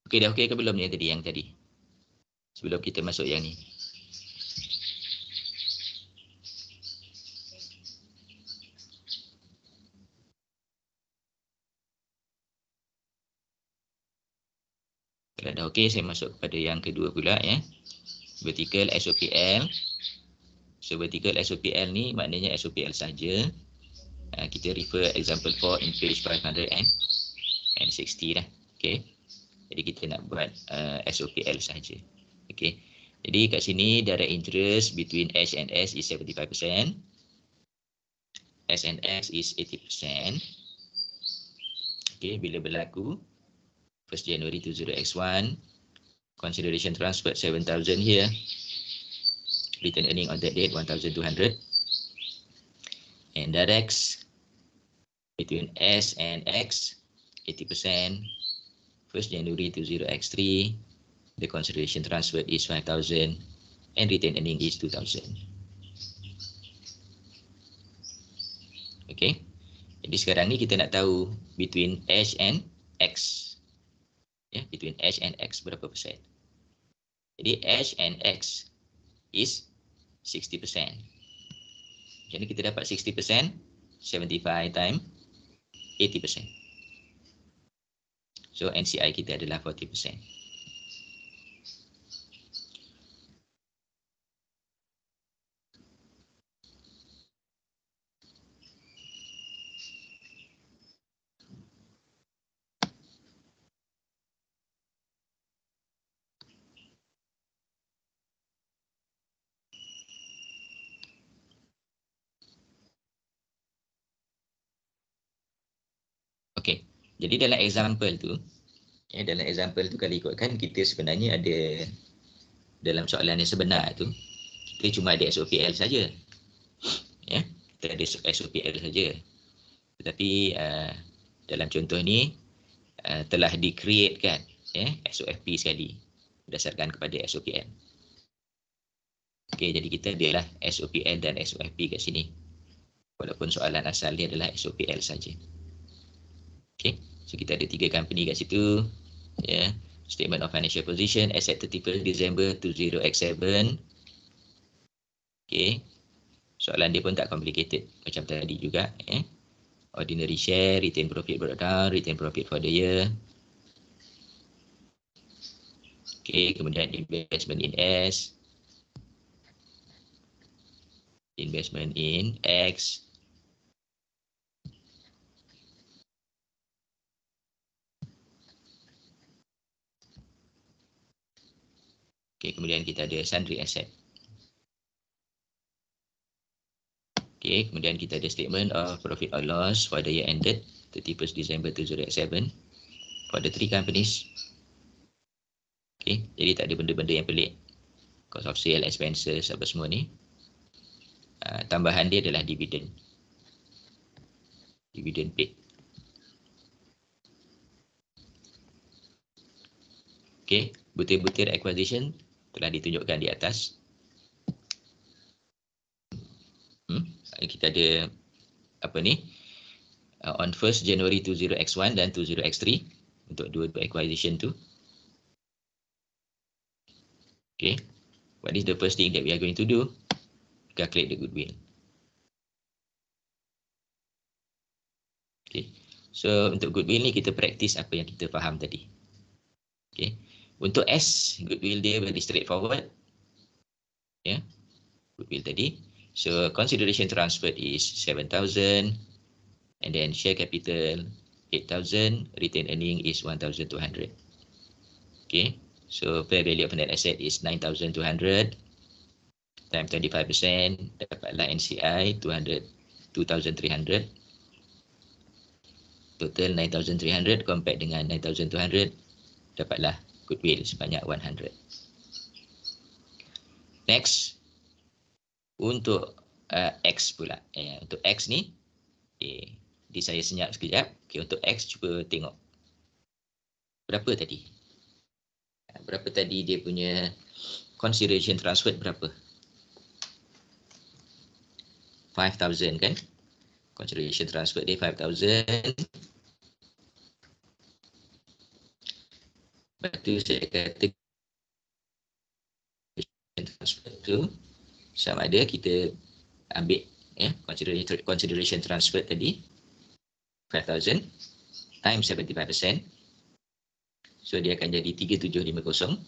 Okey, dah okey ke belum ni yang tadi? Sebelum kita masuk yang ni. Kalau dah okey, saya masuk kepada yang kedua pula ya. Vertical SOPL. So vertical SOPL ni maknanya SOPL saja. Kita refer example 4 in page 560 dah. Okey. Jadi kita nak buat SOPL saja. Okey. Jadi kat sini direct interest between H and S is 75%. S and X is 80%. Okey, bila berlaku 1st January 20X1, consideration transfer 7,000 here. Return earning on that date 1,200. And directs between S and X 80%. 1st January 20X3, the consideration transfer is 5,000 and return earning is 2,000. Okay. Jadi sekarang ni kita nak tahu between H and X. Ya, between H and X berapa persen? Jadi H and X is 60%. Jadi kita dapat 60%, 75 times 80%. So NCI kita adalah 40%. Jadi dalam example tu, kalau ikutkan kita sebenarnya ada dalam soalan yang sebenar tu, kita cuma ada SOPL saja. Ya, kita ada SOPL saja. Tetapi dalam contoh ni telah di-createkan SOFP sekali berdasarkan kepada SOPL. Okey, jadi kita adalah SOPL dan SOFP kat sini. Walaupun soalan asal dia adalah SOPL saja. Okey, so kita ada 3 company kat situ. Ya, statement of financial position as at 31 December 20x7. Okey. Soalan dia pun tak complicated macam tadi juga, Ordinary share, retain profit breakdown, retain profit for the year. Okey, kemudian investment in S, investment in X. Okey, kemudian kita ada sundry asset. Okey, kemudian kita ada statement of profit or loss for the year ended 31st December 2007 for the 3 companies. Okey, jadi tak ada benda-benda yang pelik. Cost of sale, expenses, apa semua ni. Tambahan dia adalah dividend. Dividend paid. Okey, butir-butir acquisition telah ditunjukkan di atas. Kita ada apa ni? On 1st January 20x1 dan 20x3 untuk dua-dua acquisition tu. Okay, what is the first thing that we are going to do? Calculate the goodwill. Okay, so untuk goodwill ni kita practice apa yang kita faham tadi. Okay, untuk S, goodwill dia very straightforward. Ya, goodwill tadi. So consideration transferred is 7,000, and then share capital 8,000, retained earning is 1,200. Okay, so fair value of net asset is 9,200 times 25%, dapatlah NCI 2,300. Total 9,300 compared dengan 9,200, dapatlah goodwill sebanyak 100. Next, untuk X pula. Untuk X ni, di saya senyap sekejap. Okay, untuk X cuba tengok. Berapa tadi? Berapa tadi dia punya consideration transfer berapa? 5,000 kan? Consideration transfer dia 5,000. Lepas tu saya kata transfer tu sama ada kita ambil consideration transfer tadi 5,000 times 75%. So dia akan jadi 3,750.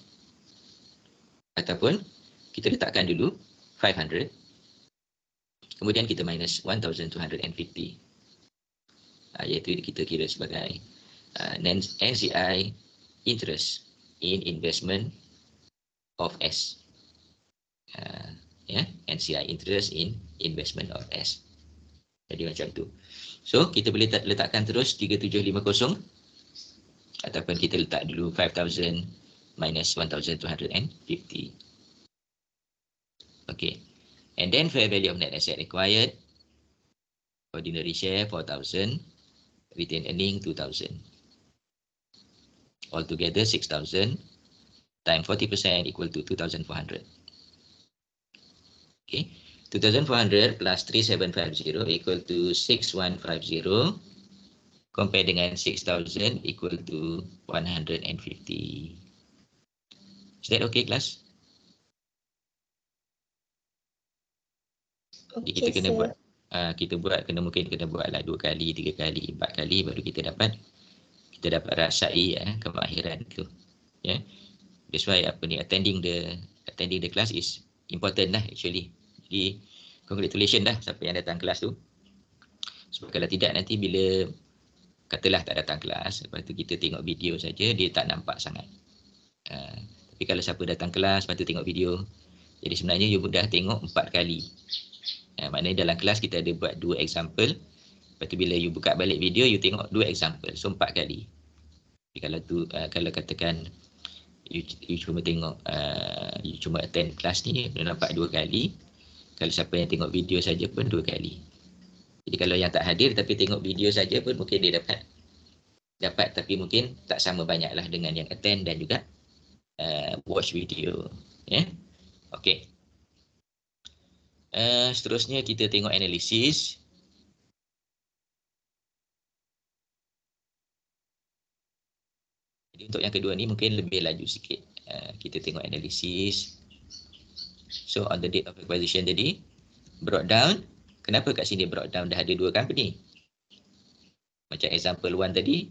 Ataupun kita letakkan dulu 500. Kemudian kita minus 1,250. Iaitu kita kira sebagai NCI interest in investment of S. NCI interest in investment of S. Jadi macam tu. So kita boleh letakkan terus 3,750 ataupun kita letak dulu 5,000 minus 1,250. Okay. And then fair value of net asset required. Ordinary share 4,000, retained earning 2,000. Altogether 6,000 times 40% equal to 2,400. Okay, 2,400 plus 3,750 equal to 6,150. Compare dengan 6,000 equal to 150. Is that okay, class? Okay, kita kena buat. Mungkin kena buatlah 2 kali, 3 kali, 4 kali baru kita dapat rasai kemahiran tu. Yeah. That's why attending the class is important lah actually. Jadi congratulations dah siapa yang datang kelas tu. Sebab kalau tidak nanti bila katalah tak datang kelas, lepas tu kita tengok video saja, dia tak nampak sangat. Tapi kalau siapa datang kelas, lepas tu tengok video, jadi sebenarnya you dah tengok 4 kali. Maknanya dalam kelas kita ada buat 2 example Lepas tu bila you buka balik video, you tengok 2 example. So 4 kali. Jadi kalau katakan you cuma tengok, you cuma attend kelas ni, you nampak 2 kali. Kalau siapa yang tengok video saja pun 2 kali. Jadi kalau yang tak hadir tapi tengok video saja pun mungkin dia dapat tapi mungkin tak sama banyaklah dengan yang attend dan juga watch video. Ya. Okey. Seterusnya kita tengok analisis. Jadi untuk yang kedua ni mungkin lebih laju sikit. Kita tengok analisis. So on the date of acquisition tadi, brought down. Kenapa kat sini brought down dah ada 2 company? Macam example 1 tadi.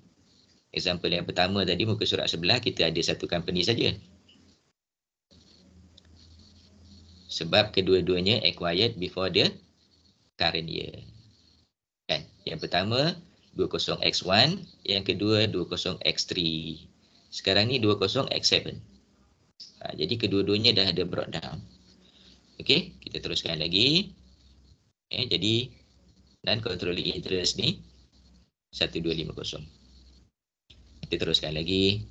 Example yang pertama tadi, muka surat sebelah, kita ada 1 company saja. Sebab kedua-duanya acquired before the current year. Kan? Yang pertama 20X1, yang kedua 20X3. Sekarang ni 20X7. Jadi kedua-duanya dah ada brought down. Okey, kita teruskan lagi. Jadi non-controlling interest ni 1250. Kita teruskan lagi.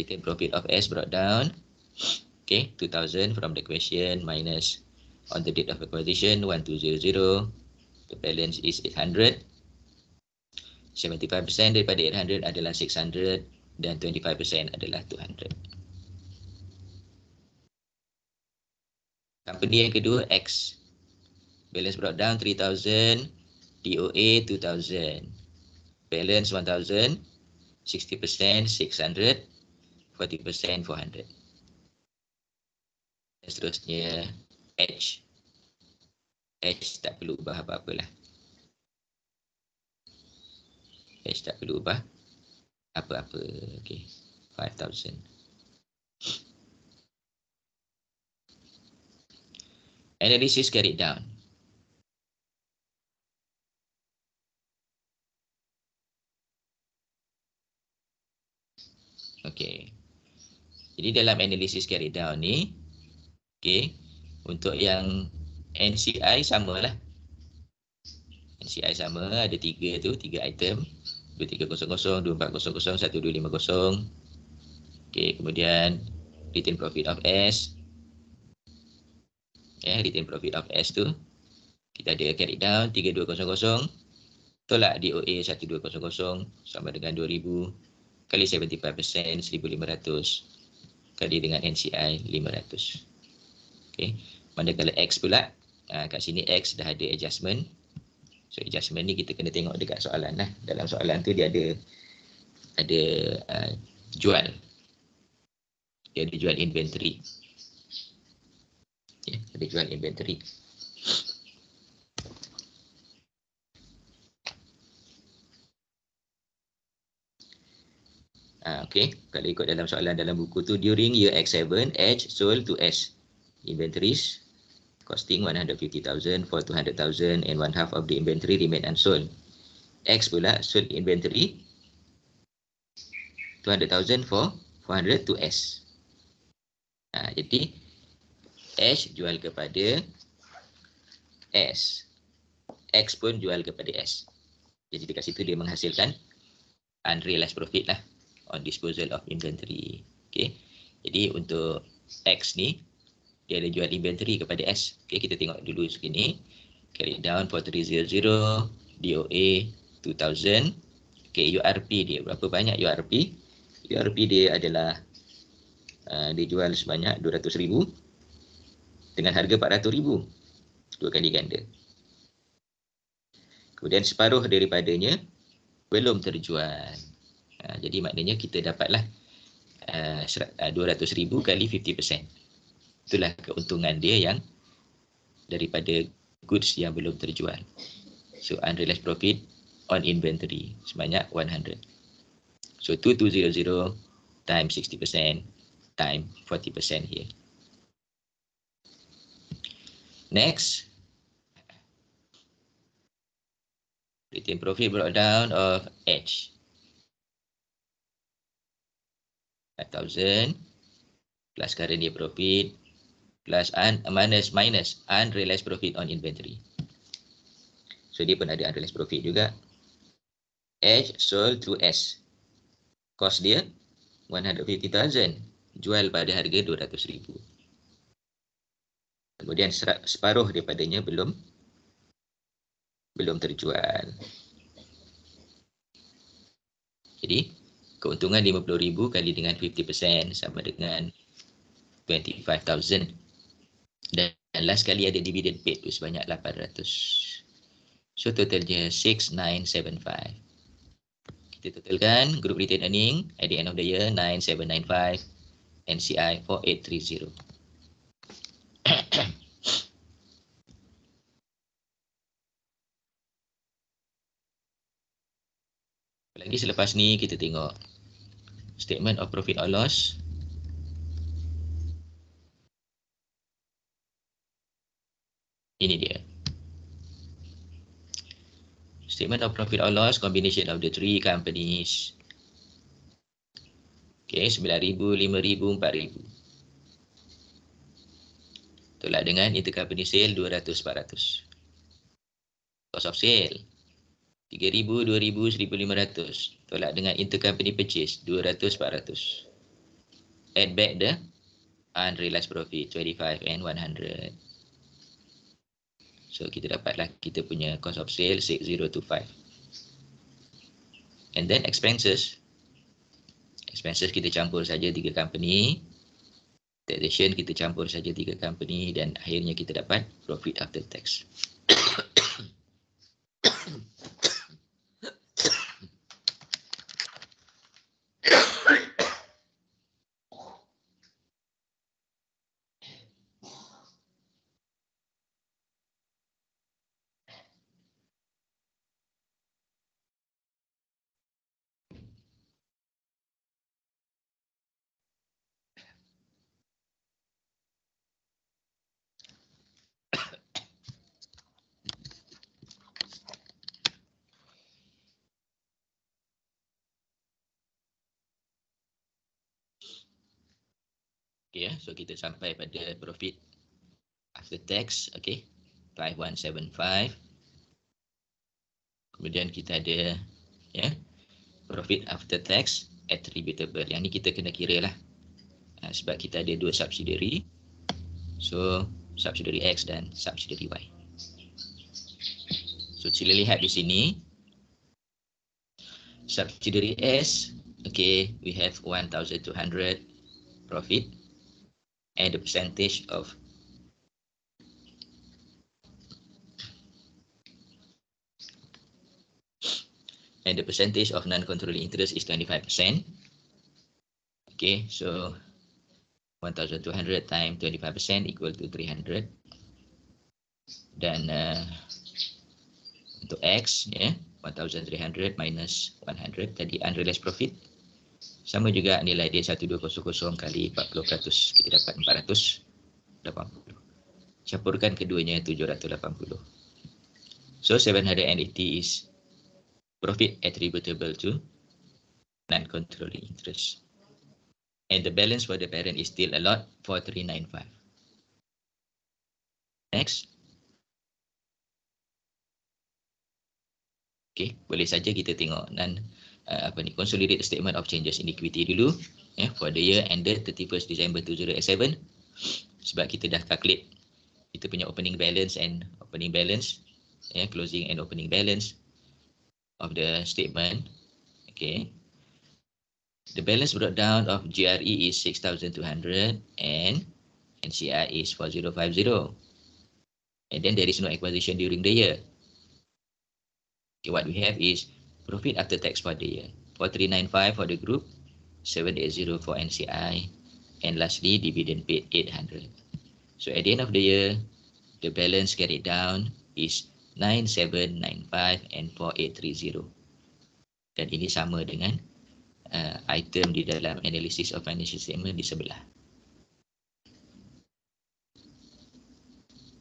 Retained profit of S brought down. Okay, 2000 from the question minus on the date of acquisition 1200. The balance is 800. 75% daripada 800 adalah 600 dan 25% adalah 200. Company yang kedua X. Balance brought down 3000, DOA 2000. Balance 1000, 60% 600, 40% 400. Dan seterusnya H. H tak perlu ubah apa-apalah. H tak perlu ubah apa-apa. Okay, 5000. Analysis carried down. Okay. Jadi dalam analisis carried down ni, okay, untuk yang NCI samalah. NCI sama, ada 3 tu, 3 item. 2300, 2400, 1250. Okay, kemudian retained profit of S. Retained profit of S tu kita ada carried down 3200, tolak DOA 1200 sama dengan 2000 kali 75% 1500 kali dengan NCI 500. Okey, manakala X pula, kat sini X dah ada adjustment. So adjustment ni kita kena tengok dekat soalan lah. Dalam soalan tu dia ada jual. Dia ada jual inventory. Okay, ada jual inventory. Okay, kalau ikut dalam soalan dalam buku tu, during year X7, H sold to S. Inventories costing 150,000 for 200,000 and 1/2 of the inventory remain unsold. X pula sold inventory 200,000 for 400 to S. Jadi H jual kepada S. X pun jual kepada S. Jadi dekat situ dia menghasilkan unrealized profit lah on disposal of inventory. Okay. Jadi untuk X ni dia ada jual inventory kepada S. Okay, kita tengok dulu segini. Carry down 4300, DOA 2000. Okay, URP dia berapa banyak URP? URP dia adalah dia jual sebanyak 200,000 dengan harga 400,000. 2 kali ganda. Kemudian separuh daripadanya belum terjual. Jadi maknanya kita dapatlah 200,000 kali 50%. Itulah keuntungan dia yang daripada goods yang belum terjual. So unrealized profit on inventory sebanyak 100. So 2200 times 60% times 40% here. Next, retained profit brought down of H. 5,000 plus current year profit plus minus unrealized profit on inventory. So So dia pun ada unrealized profit juga. H sold to S. Cost dia 150,000. Jual pada harga 200,000. Kemudian separuh daripadanya belum terjual. Jadi keuntungan 50,000 kali dengan 50% sama dengan 25,000. Dan last kali ada dividend paid tu sebanyak 800. So totalnya 6975. Kita totalkan group retained earning at the end of the year 9795, NCI 4830. Lagi selepas ni kita tengok statement of profit or loss. Ini dia. Statement of profit or loss, combination of the three companies. Okay, 9,000, 5,000, 4,000. Tolak dengan intercompany sale 200, 400. Cost of sale 3,000, 2,000, 1,500. Tolak dengan intercompany purchase 200, 400. Add back the unrealized profit 25 and 100. So kita dapatlah kita punya cost of sale 6025. And then expenses. Expenses kita campur saja 3 company. Taxation kita campur saja 3 company dan akhirnya kita dapat profit after tax. Okay, so kita sampai pada profit after tax, okay, 5175. Kemudian kita ada profit after tax attributable. Yang ni kita kena kira lah. Sebab kita ada 2 subsidiary. So subsidiary X dan subsidiary Y. So sila lihat di sini. Subsidiary S, okay, we have 1,200 profit. And the percentage of non-controlling interest is 25%. Okay, so 1,200 times 25% equal to 300. Dan untuk X, 1,300 minus 100 tadi unrealized profit. Sama juga nilai dia 1,200 kali 40%. Kita dapat 480. Campurkan keduanya 780. So 780 is profit attributable to non-controlling interest. And the balance for the parent is still a lot, 4,395. Next. Okay, boleh saja kita tengok consolidated statement of changes in equity dulu for the year ended 31st December 2007. Sebab kita dah calculate kita punya opening balance and closing and opening balance of the statement. Okay. The balance brought down of GRE is 6,200 and NCI is 4,050. And then there is no acquisition during the year. Okay, what we have is profit after tax for the year, 4,395 for the group, 780 for NCI, and lastly dividend paid 800. So at the end of the year, the balance carried down is 9795 and 4830. Dan ini sama dengan item di dalam analysis of financial statement di sebelah.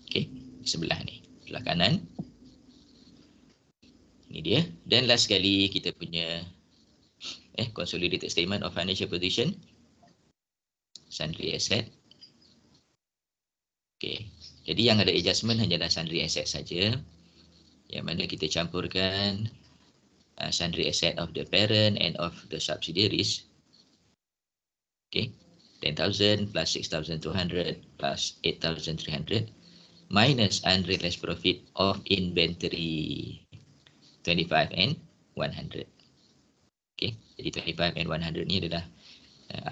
Okay, di sebelah ni, sebelah kanan. Ini dia. Dan last sekali kita punya consolidated statement of financial position, sundry asset. Okay. Jadi yang ada adjustment hanyalah sundry asset saja. yang mana kita campurkan sundry asset of the parent and of the subsidiaries. Okay, 10,000 plus 6,200 plus 8,300 minus unrealized profit of inventory 25 and 100. Okay, jadi 25 and 100 ni adalah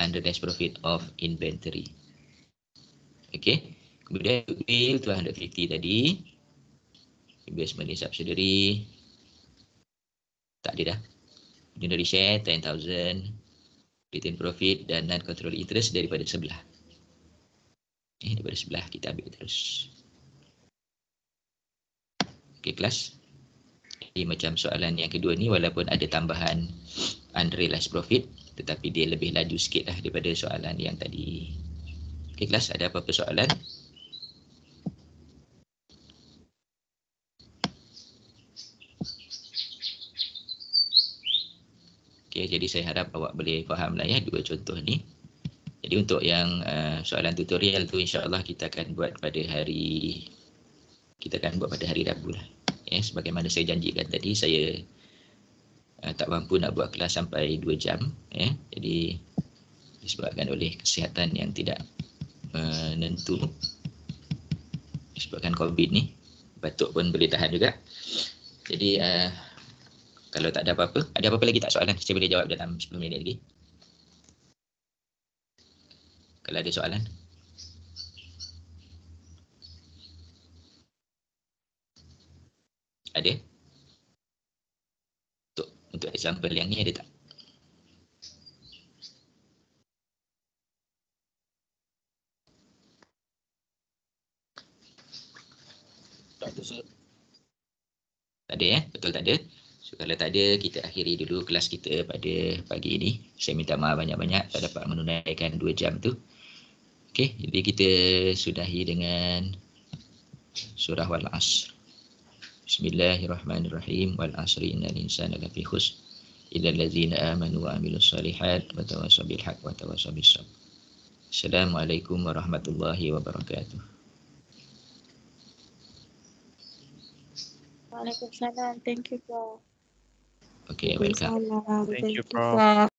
unrealized profit of inventory. Okay, kemudian goodwill 250 tadi, investment in subsidiary tak ada dah. Ordinary share 10,000, return profit dan non-control interest daripada sebelah. Daripada sebelah kita ambil terus. Okay, kelas. Jadi macam soalan yang kedua ni, walaupun ada tambahan unrealized profit, tetapi dia lebih laju sikit lah daripada soalan yang tadi. Okay, kelas, ada apa-apa soalan? Okay, jadi saya harap awak boleh faham lah ya dua contoh ni. Jadi untuk yang soalan tutorial tu, insyaAllah kita akan buat pada hari Rabu lah. Ya, sebagaimana saya janjikan tadi, saya tak mampu nak buat kelas sampai 2 jam. Ya. Jadi disebabkan oleh kesihatan yang tidak menentu, disebabkan COVID ni, batuk pun boleh tahan juga. Jadi kalau tak ada apa-apa, ada apa-apa lagi tak soalan? Saya boleh jawab dalam 10 minit lagi. Kalau ada soalan. Ada? Untuk example yang ni ada tak? Tak ada ya? Betul tak ada? So, kalau tak ada, kita akhiri dulu kelas kita pada pagi ini. Saya minta maaf banyak-banyak tak dapat menunaikan 2 jam tu. Okey, jadi kita sudahi dengan surah Wal-Asr. Bismillahirrahmanirrahim. Wal-Asri innal insana lafi khusr illa allazina amanu wa amilus solihat wa tawassaw bil haqq wa tawassaw bis sabr. Assalamualaikum warahmatullahi wabarakatuh. Waalaikumsalam. Thank you, Prof. Okay, welcome. Waalaikumsalam. Thank you, Thank you, Prof. Prof.